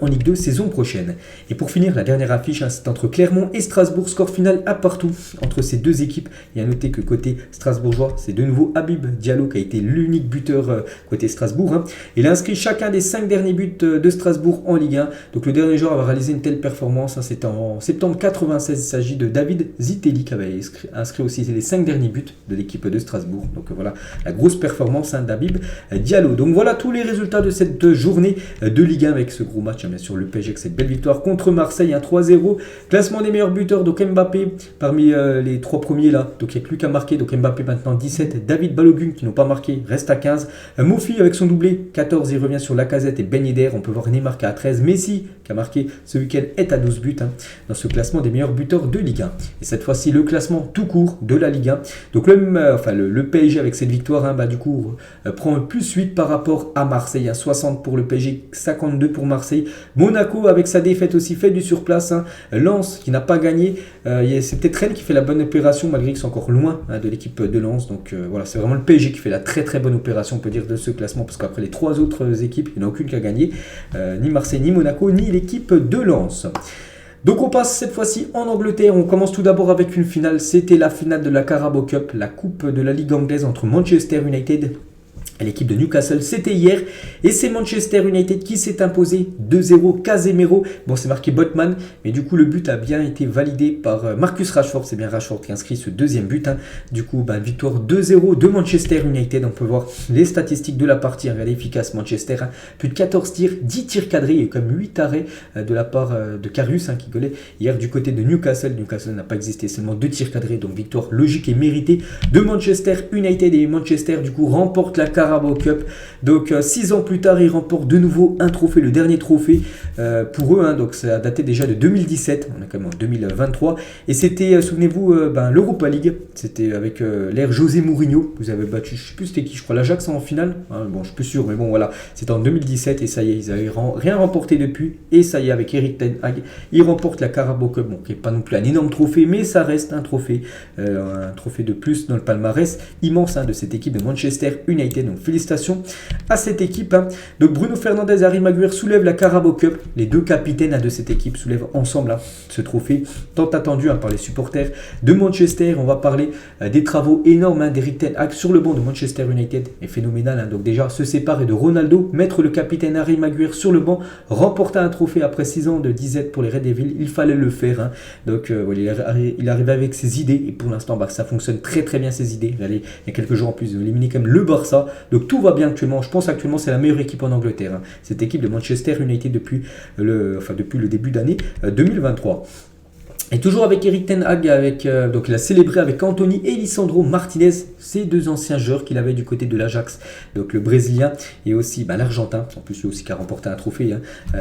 [SPEAKER 1] en Ligue 2 saison prochaine. Et pour finir, la dernière affiche, c'est entre Clermont et Strasbourg, score final à partout entre ces deux équipes. Et à noter que côté strasbourgeois, c'est de nouveau Habib Diallo qui a été l'unique buteur côté Strasbourg. Il a inscrit chacun des 5 derniers buts de Strasbourg en Ligue 1. Donc le dernier joueur à avoir réalisé une telle performance, c'était en septembre 96. Il s'agit de David Zitelli qui avait inscrit aussi les 5 derniers buts de l'équipe de Strasbourg. Donc voilà la grosse performance d'Habib Diallo. Donc voilà tous les résultats de cette journée de Ligue 1 avec ce gros match. Bien sûr le PSG avec cette belle victoire contre Marseille, 3-0. Classement des meilleurs buteurs, donc Mbappé parmi les 3 premiers là. Donc il n'y a que lui qui a marqué. Donc Mbappé maintenant 17. David Balogun qui n'ont pas marqué reste à 15. Mofi avec son doublé 14, il revient sur Lacazette et Ben Yedder. On peut voir Neymar qui a 13. Messi qui a marqué ce week-end est à 12 buts dans ce classement des meilleurs buteurs de Ligue 1. Et cette fois-ci le classement tout court de la Ligue 1. Donc le PSG avec cette victoire du coup prend plus 8 par rapport à Marseille. 60 pour le PSG, 52 pour Marseille. Monaco avec sa défaite aussi fait du surplace. Lens qui n'a pas gagné. C'est peut-être Rennes qui fait la bonne opération malgré qu'ils sont encore loin de l'équipe de Lens. Donc voilà, c'est vraiment le PSG qui fait la très très bonne opération on peut dire de ce classement parce qu'après les 3 autres équipes, il n'y en a aucune qui a gagné. Ni Marseille, ni Monaco, ni l'équipe de Lens. Donc on passe cette fois-ci en Angleterre. On commence tout d'abord avec une finale. C'était la finale de la Carabao Cup, la coupe de la Ligue anglaise entre Manchester United et l'équipe de Newcastle. C'était hier et c'est Manchester United qui s'est imposé 2-0. Casemiro, bon c'est marqué Botman, mais du coup le but a bien été validé par Marcus Rashford. C'est bien Rashford qui inscrit ce deuxième but. Du coup victoire 2-0 de Manchester United. On peut voir les statistiques de la partie. Regardez, efficace Manchester. Plus de 14 tirs, 10 tirs cadrés et comme 8 arrêts de la part de Karius qui gueulait hier du côté de Newcastle. Newcastle n'a pas existé, seulement 2 tirs cadrés. Donc victoire logique et méritée de Manchester United. Et Manchester du coup remporte la Carabao Cup. Donc 6 ans plus tard, ils remportent de nouveau un trophée, le dernier trophée pour eux. Donc ça a daté déjà de 2017. On est quand même en 2023. Et c'était, souvenez-vous, l'Europa League. C'était avec l'ère José Mourinho. Vous avez battu, je ne sais plus c'était qui, je crois l'Ajax en finale. Bon, je suis plus sûr, mais bon voilà. C'était en 2017 et ça y est, ils n'avaient rien remporté depuis. Et ça y est, avec Erik ten Hag, ils remportent la Carabao Cup. Bon, qui n'est pas non plus un énorme trophée, mais ça reste un trophée de plus dans le palmarès immense de cette équipe de Manchester United. Donc félicitations à cette équipe. Donc Bruno Fernandes et Harry Maguire soulèvent la Carabao Cup. Les deux capitaines de cette équipe soulèvent ensemble ce trophée tant attendu par les supporters de Manchester. On va parler des travaux énormes d'Erik ten Hag sur le banc de Manchester United. Est phénoménal. Donc déjà se séparer de Ronaldo, mettre le capitaine Harry Maguire sur le banc, remporter un trophée après 6 ans de disette pour les Red Devils. Il fallait le faire. Donc il arrive avec ses idées et pour l'instant ça fonctionne très très bien ses idées. Il y a quelques jours en plus ils ont éliminé quand même le Barça. Donc tout va bien actuellement. Je pense actuellement c'est la meilleure équipe en Angleterre. Cette équipe de Manchester United depuis le début d'année 2023. Et toujours avec Erik ten Hag, donc il a célébré avec Anthony et Lisandro Martinez, ces deux anciens joueurs qu'il avait du côté de l'Ajax, donc le Brésilien et aussi l'Argentin, en plus lui aussi qui a remporté un trophée,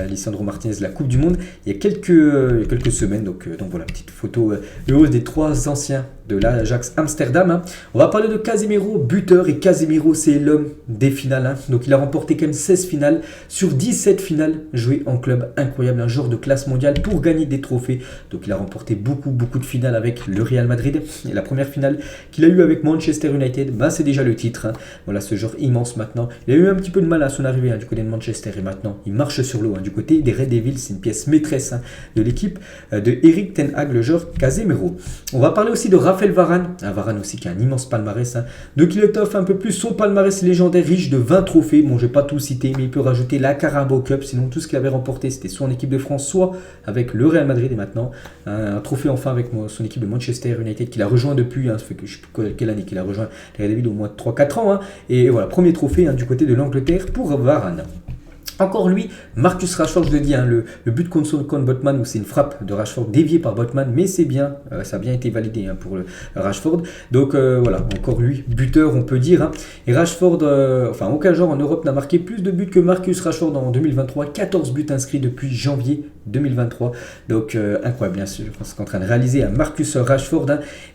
[SPEAKER 1] Lisandro Martinez, la Coupe du Monde, il y a quelques semaines, donc voilà, petite photo heureuse des 3 anciens de l'Ajax Amsterdam. On va parler de Casemiro, buteur, et Casemiro c'est l'homme des finales, donc il a remporté quand même 16 finales sur 17 finales jouées en club, incroyable, un joueur de classe mondiale pour gagner des trophées, donc il a remporté beaucoup de finales avec le Real Madrid. Et la première finale qu'il a eu avec Manchester United, c'est déjà le titre. Voilà, ce joueur immense maintenant. Il a eu un petit peu de mal à son arrivée du côté de Manchester et maintenant il marche sur l'eau du côté des Red Devils. C'est une pièce maîtresse de l'équipe de Erik ten Hag, le joueur Casemiro. On va parler aussi de Raphaël Varane. Varane aussi qui a un immense palmarès. Donc il étoffe un peu plus son palmarès légendaire riche de 20 trophées. Bon, je vais pas tout citer, mais il peut rajouter la Carabao Cup. Sinon, tout ce qu'il avait remporté, c'était soit en équipe de France, soit avec le Real Madrid et maintenant un trophée enfin avec son équipe de Manchester United qu'il a rejoint depuis, ça fait que je ne sais plus quelle année qu'il a rejoint les Red Devils, au moins 3-4 ans. Et voilà, premier trophée du côté de l'Angleterre pour Varane. Encore lui, Marcus Rashford, je le dis, le but contre Botman, où c'est une frappe de Rashford déviée par Botman, mais c'est bien, ça a bien été validé pour le Rashford. Donc voilà, encore lui, buteur on peut dire. Et Rashford, aucun joueur en Europe n'a marqué plus de buts que Marcus Rashford en 2023, 14 buts inscrits depuis janvier 2023. Donc incroyable, bien sûr, je pense qu'on est en train de réaliser à Marcus Rashford.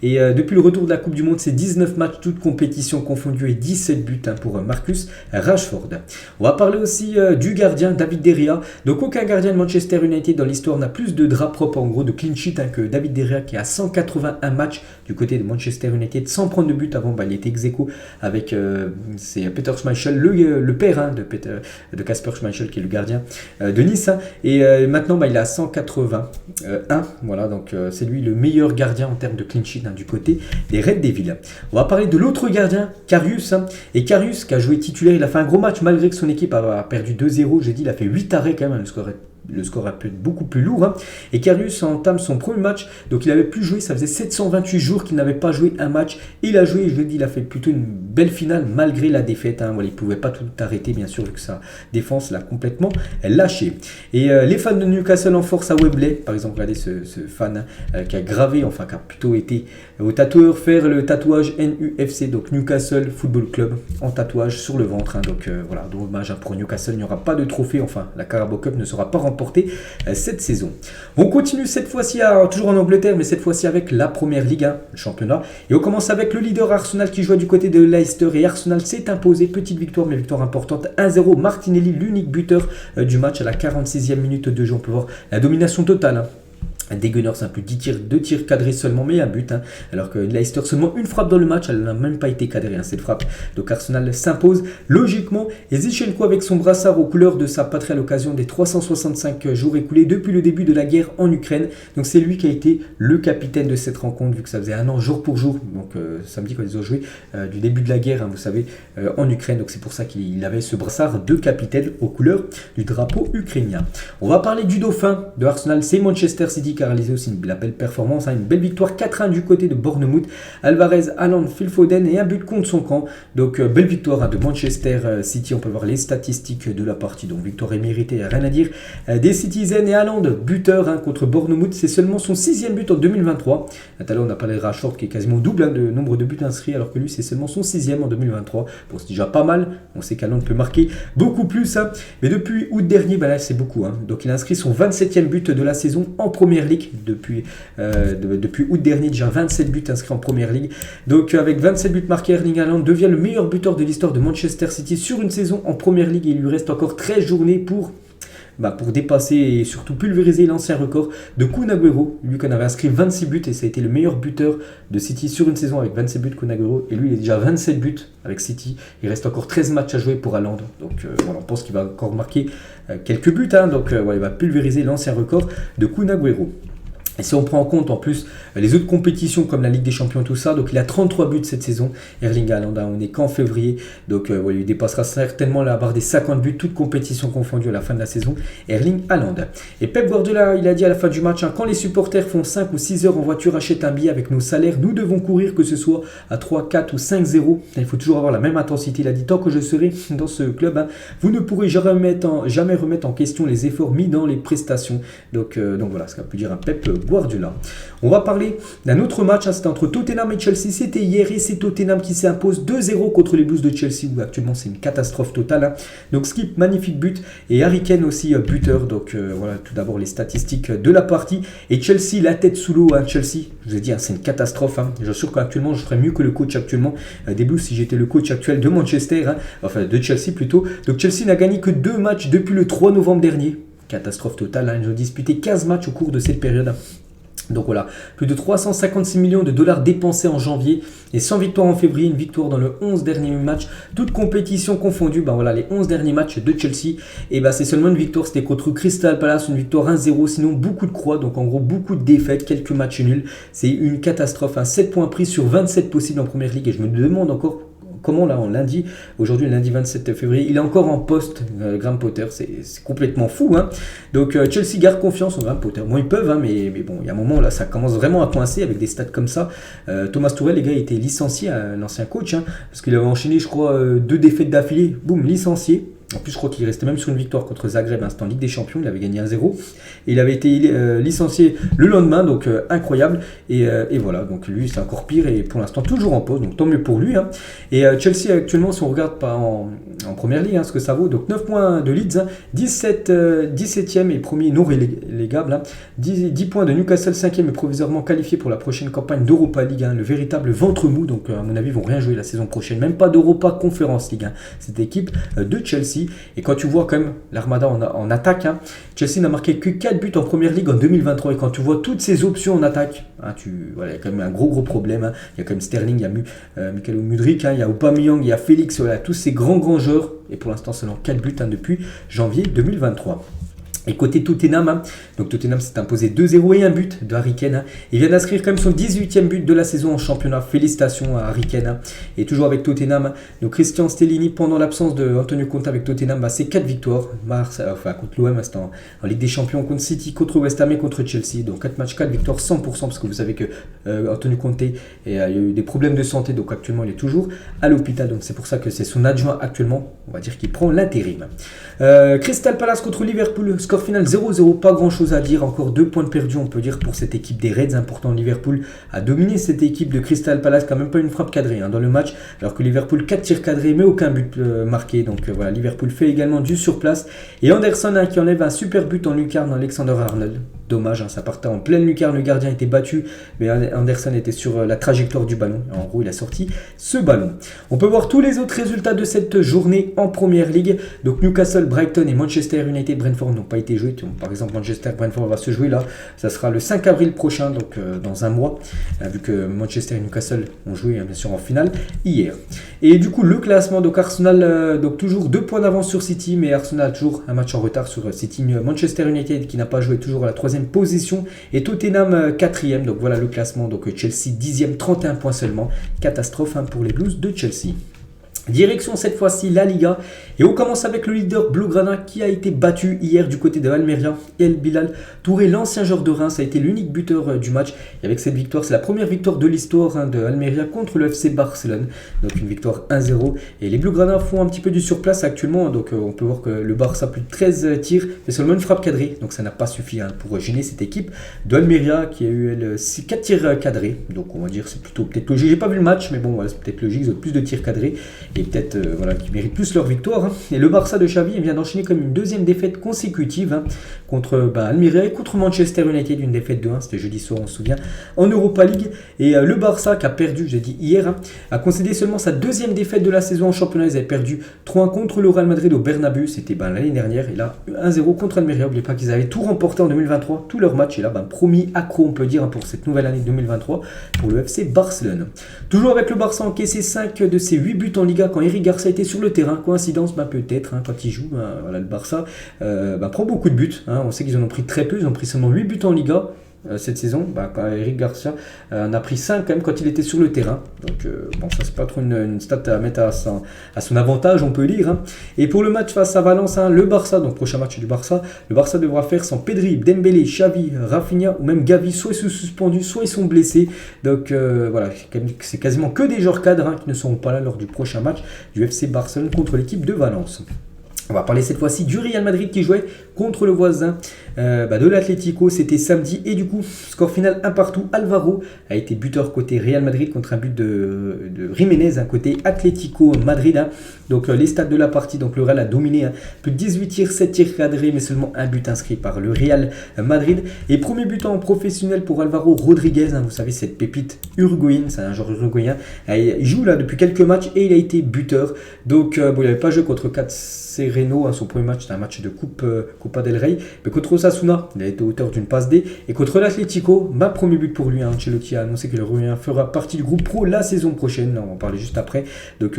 [SPEAKER 1] Et depuis le retour de la Coupe du Monde, c'est 19 matchs, toutes compétitions confondues et 17 buts pour Marcus Rashford. On va parler aussi du gardien David De Gea. Donc aucun gardien de Manchester United dans l'histoire n'a plus de draps propres, en gros de clean sheet, que David De Gea qui a 181 matchs du côté de Manchester United sans prendre de but. Avant il était ex-aequo avec c'est Peter Schmeichel, le père de Kasper Schmeichel qui est le gardien de Nice. Et maintenant il a 181. Voilà, donc c'est lui le meilleur gardien en termes de clean sheet du côté des Red Devils. On va parler de l'autre gardien, Karius. Et Karius qui a joué titulaire, il a fait un gros match malgré que son équipe a perdu 2-0. J'ai dit, il a fait 8 arrêts quand même, le score est le score a pu être beaucoup plus lourd. Hein. Et Karius entame son premier match, donc il avait plus joué, ça faisait 728 jours qu'il n'avait pas joué un match. Il a joué, je l'ai dit, il a fait plutôt une belle finale malgré la défaite. Hein. Voilà, il ne pouvait pas tout arrêter, bien sûr, vu que sa défense l'a complètement lâché. Et les fans de Newcastle en force à Wembley, par exemple, regardez ce fan qui a gravé, enfin qui a plutôt été au tatoueur faire le tatouage NUFC, donc Newcastle Football Club, en tatouage sur le ventre. Hein. Donc voilà, dommage pour Newcastle, il n'y aura pas de trophée, enfin la Carabao Cup ne sera pas remportée cette saison. On continue cette fois-ci, toujours en Angleterre, mais cette fois-ci avec la Première Ligue, hein, le championnat. Et on commence avec le leader Arsenal qui joue du côté de Leicester, et Arsenal s'est imposé, petite victoire, mais victoire importante, 1-0. Martinelli, l'unique buteur du match à la 46e minute de jeu. On peut voir la domination totale. Hein. Des Gunners, un peu 2 tirs cadrés seulement, mais un but. Hein. Alors que Leicester, seulement une frappe dans le match, elle n'a même pas été cadrée, hein, cette frappe. Donc Arsenal s'impose logiquement. Et Zinchenko avec son brassard aux couleurs de sa patrie à l'occasion des 365 jours écoulés depuis le début de la guerre en Ukraine. Donc c'est lui qui a été le capitaine de cette rencontre, vu que ça faisait un an jour pour jour. Donc samedi quand ils ont joué du début de la guerre, hein, vous savez, en Ukraine. Donc c'est pour ça qu'il avait ce brassard de capitaine aux couleurs du drapeau ukrainien. On va parler du dauphin de Arsenal, c'est Manchester City qui a réalisé aussi une belle performance, hein, une belle victoire 4-1 du côté de Bournemouth. Alvarez, Haaland, Phil Foden et un but contre son camp. Donc belle victoire, hein, de Manchester City. On peut voir les statistiques de la partie. Donc victoire est méritée, rien à dire. Des Citizens et Haaland, buteur, hein, contre Bournemouth. C'est seulement son 6e but en 2023. Tout à l'heure on a parlé de Rashford qui est quasiment double, hein, de nombre de buts inscrits, alors que lui c'est seulement son 6e en 2023. Bon, c'est déjà pas mal. On sait qu'Haaland peut marquer beaucoup plus, hein. Mais depuis août dernier, là c'est beaucoup, hein. Donc il a inscrit son 27e but de la saison en Première Ligue. Depuis août dernier, déjà 27 buts inscrits en Première Ligue. Donc avec 27 buts marqués, Erling Haaland devient le meilleur buteur de l'histoire de Manchester City sur une saison en Première Ligue. Et il lui reste encore 13 journées pour dépasser et surtout pulvériser l'ancien record de Kun Agüero. Lui qu'on avait inscrit 26 buts et ça a été le meilleur buteur de City sur une saison avec 27 buts, Kun Agüero. Et lui il est déjà 27 buts avec City. Il reste encore 13 matchs à jouer pour Haaland. Donc voilà, on pense qu'il va encore marquer quelques buts, hein. Donc voilà, il va pulvériser l'ancien record de Kun Agüero. Et si on prend en compte en plus les autres compétitions comme la Ligue des Champions, tout ça, donc il a 33 buts cette saison, Erling Haaland, on n'est qu'en février, donc il dépassera certainement la barre des 50 buts, toutes compétitions confondues à la fin de la saison, Erling Haaland. Et Pep Guardiola, il a dit à la fin du match, hein, quand les supporters font 5 ou 6 heures en voiture, achètent un billet avec nos salaires, nous devons courir que ce soit à 3, 4 ou 5-0, il faut toujours avoir la même intensité, il a dit, tant que je serai dans ce club, hein, vous ne pourrez jamais remettre en question les efforts mis dans les prestations, donc voilà ce qu'a pu dire un Pep Guardiola. On va parler d'un autre match, hein, c'était entre Tottenham et Chelsea, c'était hier et c'est Tottenham qui s'impose 2-0 contre les Blues de Chelsea où actuellement c'est une catastrophe totale, hein. Donc Skip, magnifique but et Harry Kane aussi buteur. Donc voilà tout d'abord les statistiques de la partie et Chelsea la tête sous l'eau, hein. Chelsea, je vous ai dit, hein, c'est une catastrophe, hein. Je suis sûr qu'actuellement je ferais mieux que le coach actuellement des Blues si j'étais le coach actuel de Manchester, hein, enfin de Chelsea plutôt. Donc Chelsea n'a gagné que 2 matchs depuis le 3 novembre dernier. Catastrophe totale, hein. Ils ont disputé 15 matchs au cours de cette période, hein. Donc voilà, plus de 356 millions de dollars dépensés en janvier et 100 victoires en février, une victoire dans le 11 derniers matchs, toutes compétitions confondues. Voilà, les 11 derniers matchs de Chelsea, et c'est seulement une victoire, c'était contre Crystal Palace, une victoire 1-0, sinon beaucoup de croix, donc en gros beaucoup de défaites, quelques matchs nuls. C'est une catastrophe, hein. 7 points pris sur 27 possibles en Première Ligue et je me demande encore comment là, aujourd'hui le lundi 27 février, il est encore en poste, Graham Potter, c'est complètement fou, hein. Donc Chelsea garde confiance en Graham Potter. Bon, ils peuvent, hein, mais bon, il y a un moment là, ça commence vraiment à coincer avec des stats comme ça. Thomas Tuchel, les gars, il était licencié, l'ancien coach, hein, parce qu'il avait enchaîné, je crois, 2 défaites d'affilée, boum, licencié. En plus, je crois qu'il restait même sur une victoire contre Zagreb, hein, c'était en Ligue des Champions, il avait gagné 1-0. Et il avait été licencié le lendemain, donc incroyable. Et voilà, donc lui, c'est encore pire et pour l'instant, toujours en pause, donc tant mieux pour lui, hein. Et Chelsea, actuellement, si on regarde pas en Première Ligue, hein, ce que ça vaut, donc 9 points de Leeds, hein, 17e et premier non relégable, hein, 10 points de Newcastle, 5e et provisoirement qualifié pour la prochaine campagne d'Europa League, hein, le véritable ventre mou, donc à mon avis, ils vont rien jouer la saison prochaine, même pas d'Europa Conference League, hein, cette équipe de Chelsea. Et quand tu vois quand même l'Armada en attaque, hein, Chelsea n'a marqué que 4 buts en Première Ligue en 2023. Et quand tu vois toutes ces options en attaque, hein, voilà, il y a quand même un gros problème, hein. Il y a quand même Sterling, il y a Michael Mudryk, hein, il y a Aubameyang, il y a Félix, voilà, tous ces grands joueurs. Et pour l'instant seulement 4 buts, hein, depuis janvier 2023. Et côté Tottenham, donc Tottenham s'est imposé 2-0 et un but de Harry Kane. Il vient d'inscrire quand même son 18e but de la saison en championnat. Félicitations à Harry Kane. Et toujours avec Tottenham, donc Christian Stellini, pendant l'absence de Antonio Conte avec Tottenham, c'est 4 victoires. Contre l'OM, c'était en Ligue des Champions, contre City, contre West Ham et contre Chelsea. Donc 4 matchs, 4 victoires, 100%, parce que vous savez que Antonio Conte il y a eu des problèmes de santé, donc actuellement il est toujours à l'hôpital. Donc c'est pour ça que c'est son adjoint actuellement, on va dire, qui prend l'intérim. Crystal Palace contre Liverpool, score final 0-0, pas grand chose à dire, encore 2 points de perdus on peut dire pour cette équipe des Reds. Important, Liverpool a dominé cette équipe de Crystal Palace, quand même pas une frappe cadrée dans le match, alors que Liverpool 4 tirs cadrés mais aucun but marqué. Donc voilà, Liverpool fait également du surplace, et Anderson qui enlève un super but en lucarne, Alexander-Arnold. Dommage, ça partait en pleine lucarne, le gardien était battu, mais Anderson était sur la trajectoire du ballon. En gros, il a sorti ce ballon. On peut voir tous les autres résultats de cette journée en Première Ligue. Donc Newcastle, Brighton et Manchester United, Brentford n'ont pas été joués. Par exemple, Manchester-Brentford va se jouer là. Ça sera le 5 avril prochain, donc dans un mois, vu que Manchester et Newcastle ont joué bien sûr en finale hier. Et du coup, le classement, donc Arsenal, donc toujours 2 points d'avance sur City, mais Arsenal a toujours un match en retard sur City. Manchester United qui n'a pas joué, toujours à la 3e position, et Tottenham 4e. Donc voilà le classement, donc Chelsea 10e, 31 points seulement. Catastrophe pour les Blues de Chelsea. Direction cette fois-ci la Liga, et on commence avec le leader Blaugrana qui a été battu hier du côté de Almeria. El Bilal Touré, l'ancien joueur de Reims, a été l'unique buteur du match, et avec cette victoire, c'est la première victoire de l'histoire de Almeria contre le FC Barcelone, donc une victoire 1-0, et les Blaugrana font un petit peu du surplace actuellement. Donc on peut voir que le Barça a plus de 13 tirs, mais seulement une frappe cadrée, donc ça n'a pas suffi pour gêner cette équipe de Almeria qui a eu 4 tirs cadrés. Donc on va dire c'est plutôt peut-être logique, j'ai pas vu le match, mais bon voilà, c'est peut-être logique, ils ont plus de tirs cadrés, et peut-être qui méritent plus leur victoire. Et le Barça de Xavi vient d'enchaîner comme une 2e défaite consécutive contre Almeria et contre Manchester United, une défaite de 1, c'était jeudi soir on se souvient, en Europa League. Et le Barça qui a perdu, j'ai dit hier, a concédé seulement sa 2e défaite de la saison en championnat. Ils avaient perdu 3-1 contre le Real Madrid au Bernabeu, c'était l'année dernière, et là 1-0 contre Almeria. N'oubliez pas qu'ils avaient tout remporté en 2023, tous leurs matchs, et là promis accro on peut dire pour cette nouvelle année 2023 pour le FC Barcelone. Toujours avec le Barça, encaissé 5 de ses 8 buts en Liga quand Eric Garcia était sur le terrain. Coïncidence, peut-être, quand il joue, voilà, le Barça prend beaucoup de buts. On sait qu'ils en ont pris très peu, ils ont pris seulement 8 buts en Liga cette saison. Quand Eric Garcia en a pris 5 quand même quand il était sur le terrain. Donc ça c'est pas trop une stat à mettre à son avantage, on peut lire. Et pour le match face à Valence, le Barça, donc prochain match du Barça, le Barça devra faire sans Pedri, Dembélé, Xavi, Rafinha ou même Gavi. Soit ils sont suspendus, soit ils sont blessés. Donc voilà, c'est quasiment que des joueurs cadres qui ne seront pas là lors du prochain match du FC Barcelone contre l'équipe de Valence. On va parler cette fois-ci du Real Madrid qui jouait contre le voisin de l'Atlético. C'était samedi, et du coup, score final 1-1. Alvaro a été buteur côté Real Madrid contre un but de Jiménez côté Atlético Madrid. Donc les stats de la partie, donc le Real a dominé, plus de 18 tirs, 7 tirs cadrés, mais seulement un but inscrit par le Real Madrid. Et premier but en professionnel pour Alvaro Rodriguez, vous savez, cette pépite uruguayenne, c'est un joueur uruguayen. Il joue là depuis quelques matchs et il a été buteur. Donc il n'avait pas joué contre Sereno, son premier match, c'était un match de Copa del Rey, mais contre Osasuna, il a été auteur d'une passe D, et contre l'Atlético, premier but pour lui. Ancelotti a annoncé que le Uruguayen fera partie du groupe pro la saison prochaine, on va en parler juste après. Donc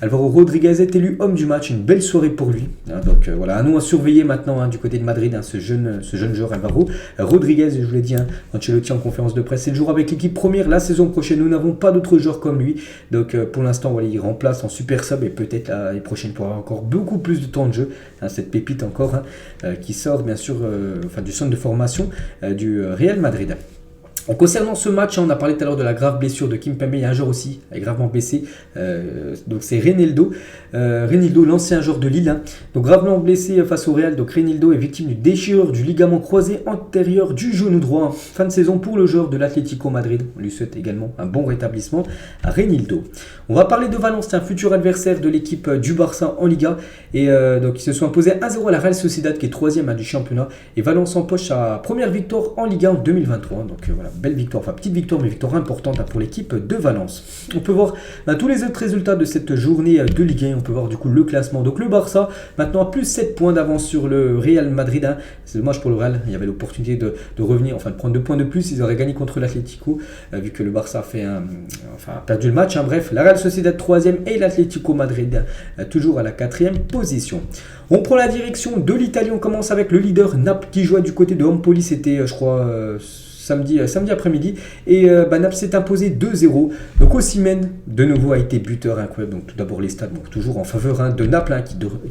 [SPEAKER 1] Alvaro Rodriguez est élu homme du match, une belle soirée pour lui. Donc voilà, un nom à surveiller maintenant du côté de Madrid, ce jeune joueur Alvaro Rodriguez. Je vous l'ai dit, Ancelotti en conférence de presse, c'est le jour avec l'équipe première la saison prochaine, nous n'avons pas d'autres joueurs comme lui. Donc pour l'instant, voilà, il remplace en super sub, et peut-être l'année prochaine pour avoir encore beaucoup plus de temps de jeu, cette pépite encore qui sort bien sûr du centre de formation du Real Madrid. Concernant ce match, on a parlé tout à l'heure de la grave blessure de Kimpembe. Il y a un joueur aussi gravement blessé, donc c'est Reinildo, l'ancien joueur de Lille, donc gravement blessé face au Real. Donc Reinildo est victime d'une déchirure du ligament croisé antérieur du genou droit. Fin de saison pour le joueur de l'Atlético Madrid. On lui souhaite également un bon rétablissement à Reinildo. On va parler de Valence, un futur adversaire de l'équipe du Barça en Liga, et donc ils se sont imposés 1-0 à la Real Sociedad qui est 3e du championnat, et Valence empoche sa première victoire en Liga en 2023. Donc voilà, belle victoire, enfin petite victoire, mais victoire importante pour l'équipe de Valence. On peut voir tous les autres résultats de cette journée de Ligue 1. On peut voir du coup le classement. Donc le Barça maintenant a plus 7 points d'avance sur le Real Madrid. C'est dommage pour le Real, il y avait l'opportunité de revenir, enfin de prendre 2 points de plus. Ils auraient gagné contre l'Atlético, vu que le Barça a perdu le match. Bref, la Real Sociedad 3e et l'Atlético Madrid toujours à la 4e position. On prend la direction de l'Italie. On commence avec le leader Naples qui jouait du côté de Empoli. C'était je crois samedi après-midi. Et Naples s'est imposé 2-0. Donc Osimhen de nouveau a été buteur incroyable. Donc tout d'abord les stats, donc toujours en faveur de Naples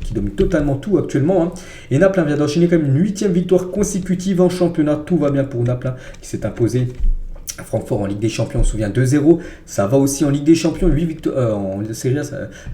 [SPEAKER 1] qui domine totalement tout actuellement. Et Naples vient d'enchaîner quand même une 8e victoire consécutive en championnat. Tout va bien pour Naples qui s'est imposé à Francfort en Ligue des Champions, on se souvient 2-0. Ça va aussi en Ligue des Champions, 8 victoires, en Serie A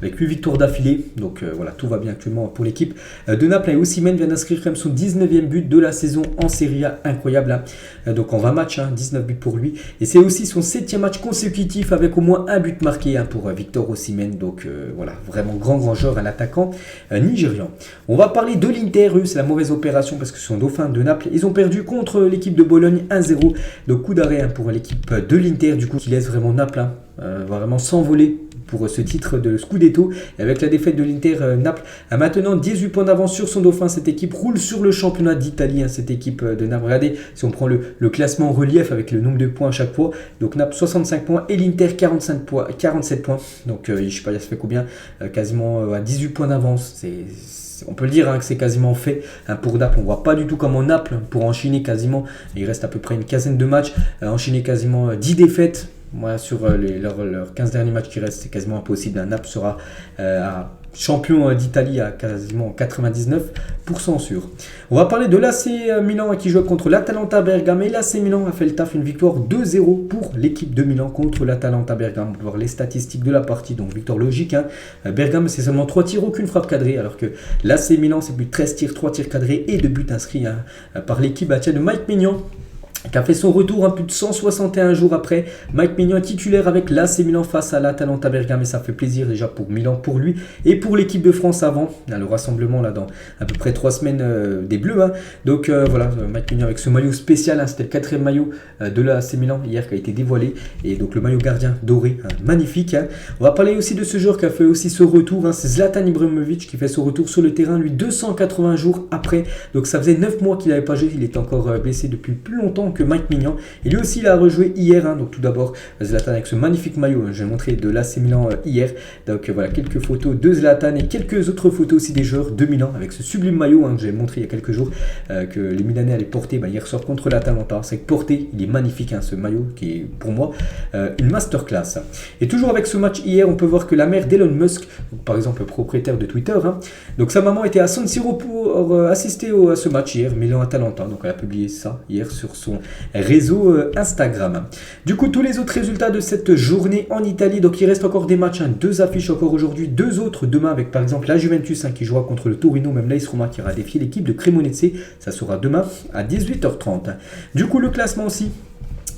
[SPEAKER 1] avec 8 victoires d'affilée. Donc voilà, tout va bien actuellement pour l'équipe de Naples. Et Osimhen vient d'inscrire quand même son 19e but de la saison en Serie A, incroyable. Donc en 20 matchs, 19 buts pour lui. Et c'est aussi son 7e match consécutif avec au moins un but marqué pour Victor Osimhen. Donc voilà, vraiment grand joueur, un attaquant nigérian. On va parler de l'Inter, c'est la mauvaise opération parce que ce sont dauphins de Naples. Ils ont perdu contre l'équipe de Bologne 1-0. Donc coup d'arrêt pour l'équipe de l'Inter, du coup, qui laisse vraiment Naples vraiment s'envoler pour ce titre de Scudetto. Et avec la défaite de l'Inter, Naples a maintenant 18 points d'avance sur son dauphin. Cette équipe roule sur le championnat d'Italie, cette équipe de Naples. Regardez, si on prend le classement en relief avec le nombre de points à chaque fois, donc Naples 65 points et l'Inter 47 points. Donc je ne sais pas, ça fait combien, quasiment à 18 points d'avance. On peut le dire que c'est quasiment fait pour Naples. On ne voit pas du tout comment Naples, pour enchaîner quasiment, il reste à peu près une quinzaine de matchs, enchaîner quasiment 10 défaites. Moi, sur leurs 15 derniers matchs qui restent, c'est quasiment impossible. Naples sera champion d'Italie à quasiment 99% sûr. On va parler de l'AC Milan qui joue contre l'Atalanta Bergame. Et l'AC Milan a fait le taf, une victoire 2-0 pour l'équipe de Milan contre l'Atalanta Bergame. On peut voir les statistiques de la partie, donc victoire logique. Bergame, c'est seulement 3 tirs, aucune frappe cadrée, alors que l'AC Milan, c'est plus de 13 tirs, 3 tirs cadrés et 2 buts inscrits par l'équipe de Mike Maignan, qui a fait son retour plus de 161 jours après. Mike Maignan est titulaire avec l'AC Milan face à l'Atalanta Bergame et ça fait plaisir déjà pour Milan, pour lui et pour l'équipe de France avant le rassemblement dans à peu près 3 semaines des Bleus. Donc voilà, Mike Maignan avec ce maillot spécial, c'était le 4e maillot de l'AC Milan hier qui a été dévoilé, et donc le maillot gardien doré, magnifique. On va parler aussi de ce joueur qui a fait aussi ce retour, c'est Zlatan Ibrahimovic qui fait son retour sur le terrain, lui 280 jours après. Donc ça faisait 9 mois qu'il n'avait pas joué, il était encore blessé depuis plus longtemps que Mike Maignan. Et lui aussi il a rejoué hier. Donc tout d'abord Zlatan avec ce magnifique maillot, je vais montrer de l'AC Milan hier. Donc voilà quelques photos de Zlatan et quelques autres photos aussi des joueurs de Milan avec ce sublime maillot que j'ai montré il y a quelques jours, que les Milanais allaient porter hier soir contre l'Atalanta. C'est que porté, il est magnifique ce maillot qui est pour moi une masterclass. Et toujours avec ce match hier, on peut voir que la mère d'Elon Musk, par exemple propriétaire de Twitter, donc sa maman était à San Siro pour assister à ce match hier, Milan-Atalanta. Donc elle a publié ça hier sur son réseau Instagram. Du coup, tous les autres résultats de cette journée en Italie. Donc il reste encore des matchs, 2 affiches encore aujourd'hui, 2 autres demain avec par exemple la Juventus qui jouera contre le Torino, même l'AS Roma qui ira défier l'équipe de Cremonese. Ça sera demain à 18h30. Du coup, le classement aussi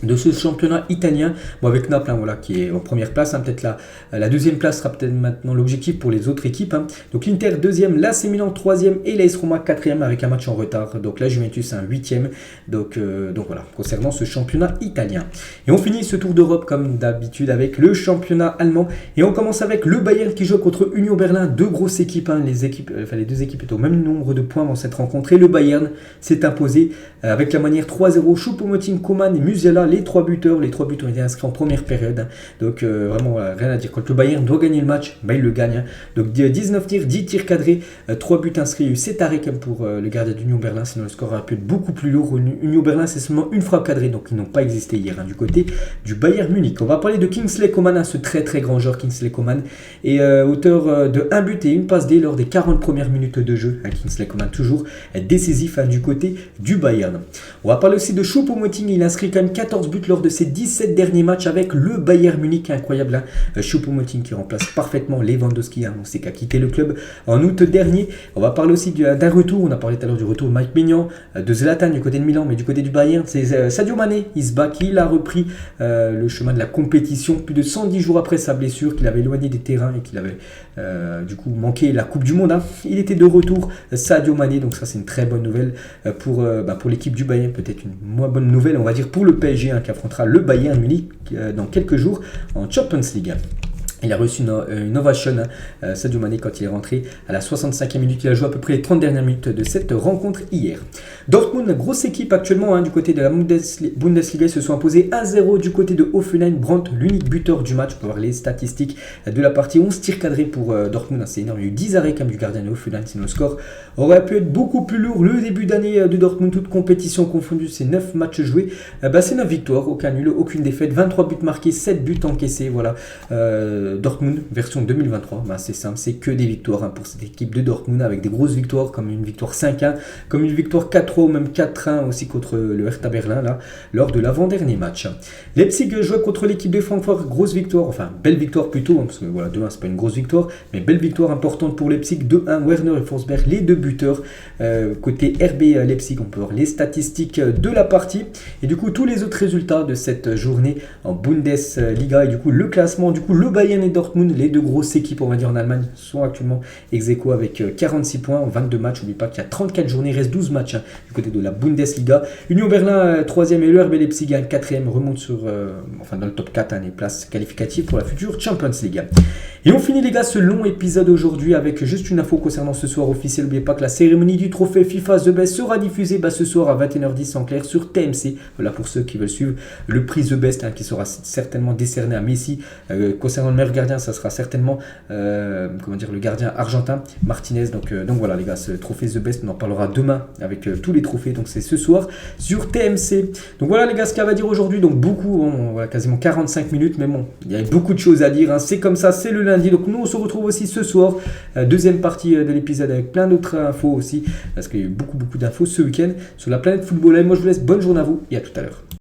[SPEAKER 1] de ce championnat italien, avec Naples qui est en première place, peut-être la deuxième place sera peut-être maintenant l'objectif pour les autres équipes. Donc l'Inter 2e, l'AC Milan 3e et l'AS Roma 4e avec un match en retard. Donc la Juventus 8e. Donc voilà, concernant ce championnat italien. Et on finit ce tour d'Europe comme d'habitude avec le championnat allemand. Et on commence avec le Bayern qui joue contre Union Berlin, 2 grosses équipes. Les 2 équipes étaient au même nombre de points dans cette rencontre. Et le Bayern s'est imposé avec la manière 3-0. Choupo-Moting, Coman et Musiala, les 3 buteurs ont été inscrits en première période. Donc vraiment rien à dire. Quand le Bayern doit gagner le match, il le gagne. Donc 19 tirs, 10 tirs cadrés, 3 buts inscrits. C'est arrêt pour le gardien d'Union Berlin, sinon le score aurait pu être beaucoup plus lourd. Union Berlin, c'est seulement une frappe cadrée, donc ils n'ont pas existé hier du côté du Bayern Munich. On va parler de Kingsley Coman, ce très très grand joueur Kingsley Coman, et auteur de 1 but et une passe D lors des 40 premières minutes de jeu. Kingsley Coman toujours décisif du côté du Bayern. On va parler aussi de Choupo-Moting, il inscrit quand même 14 buts lors de ses 17 derniers matchs avec le Bayern Munich, incroyable. Choupo-Moting qui remplace parfaitement Lewandowski, on sait qu'a quitté le club en août dernier. On va parler aussi d'un retour, on a parlé tout à l'heure du retour de Mike Maignan, de Zlatan du côté de Milan, mais du côté du Bayern, c'est Sadio Mané, il a repris le chemin de la compétition plus de 110 jours après sa blessure, qu'il avait éloigné des terrains et qu'il avait du coup manqué la Coupe du Monde. Il était de retour, Sadio Mané, donc ça c'est une très bonne nouvelle pour l'équipe du Bayern, peut-être une moins bonne nouvelle on va dire pour le PSG, PSG qui affrontera le Bayern Munich dans quelques jours en Champions League. Il a reçu une ovation, Sadio Mané, quand il est rentré à la 65e minute. Il a joué à peu près les 30 dernières minutes de cette rencontre hier. Dortmund, grosse équipe actuellement du côté de la Bundesliga, se sont imposés 1-0 du côté de Hoffenheim. Brandt, l'unique buteur du match. On peut voir les statistiques de la partie. 11 tirs cadrés pour Dortmund, c'est énorme. Il y a eu 10 arrêts comme du gardien de Hoffenheim, sinon le score aurait pu être beaucoup plus lourd. Le début d'année de Dortmund, toute compétition confondue, c'est 9 matchs joués. C'est 9 victoires, aucun nul, aucune défaite, 23 buts marqués, 7 buts encaissés. Voilà. Dortmund version 2023, c'est simple, c'est que des victoires pour cette équipe de Dortmund, avec des grosses victoires comme une victoire 5-1, comme une victoire 4-3 ou même 4-1 aussi contre le Hertha Berlin là, lors de l'avant-dernier match. Leipzig jouait contre l'équipe de Francfort, grosse victoire, enfin belle victoire plutôt, parce que voilà, 2-1 c'est pas une grosse victoire, mais belle victoire importante pour Leipzig, 2-1, Werner et Forsberg, les deux buteurs. Côté RB Leipzig, on peut voir les statistiques de la partie, et du coup tous les autres résultats de cette journée en Bundesliga, et du coup le classement, du coup le Bayern et Dortmund, les deux grosses équipes on va dire en Allemagne, sont actuellement ex-aequo avec 46 points en 22 matchs. N'oublie pas qu'il y a 34 journées, il reste 12 matchs du côté de la Bundesliga. Union Berlin 3e et le RB Leipzig 4e remonte dans le top 4, les places qualificatives pour la future Champions League. Et on finit les gars ce long épisode aujourd'hui avec juste une info concernant ce soir officiel. N'oubliez pas que la cérémonie du trophée FIFA The Best sera diffusée ce soir à 21h10 en clair sur TMC. Voilà pour ceux qui veulent suivre le prix The Best qui sera certainement décerné à Messi. Concernant le meilleur gardien, ça sera certainement le gardien argentin Martinez. Donc voilà les gars, ce trophée The Best, on en parlera demain avec tous les trophées. Donc c'est ce soir sur TMC. Donc voilà les gars, ce qu'il y a à dire aujourd'hui. Donc beaucoup, quasiment 45 minutes, mais bon, il y a beaucoup de choses à dire. C'est comme ça, c'est le lundi. Donc nous on se retrouve aussi ce soir, deuxième partie de l'épisode avec plein d'autres infos aussi, parce qu'il y a eu beaucoup d'infos ce week-end sur la planète football. Et moi je vous laisse, bonne journée à vous et à tout à l'heure.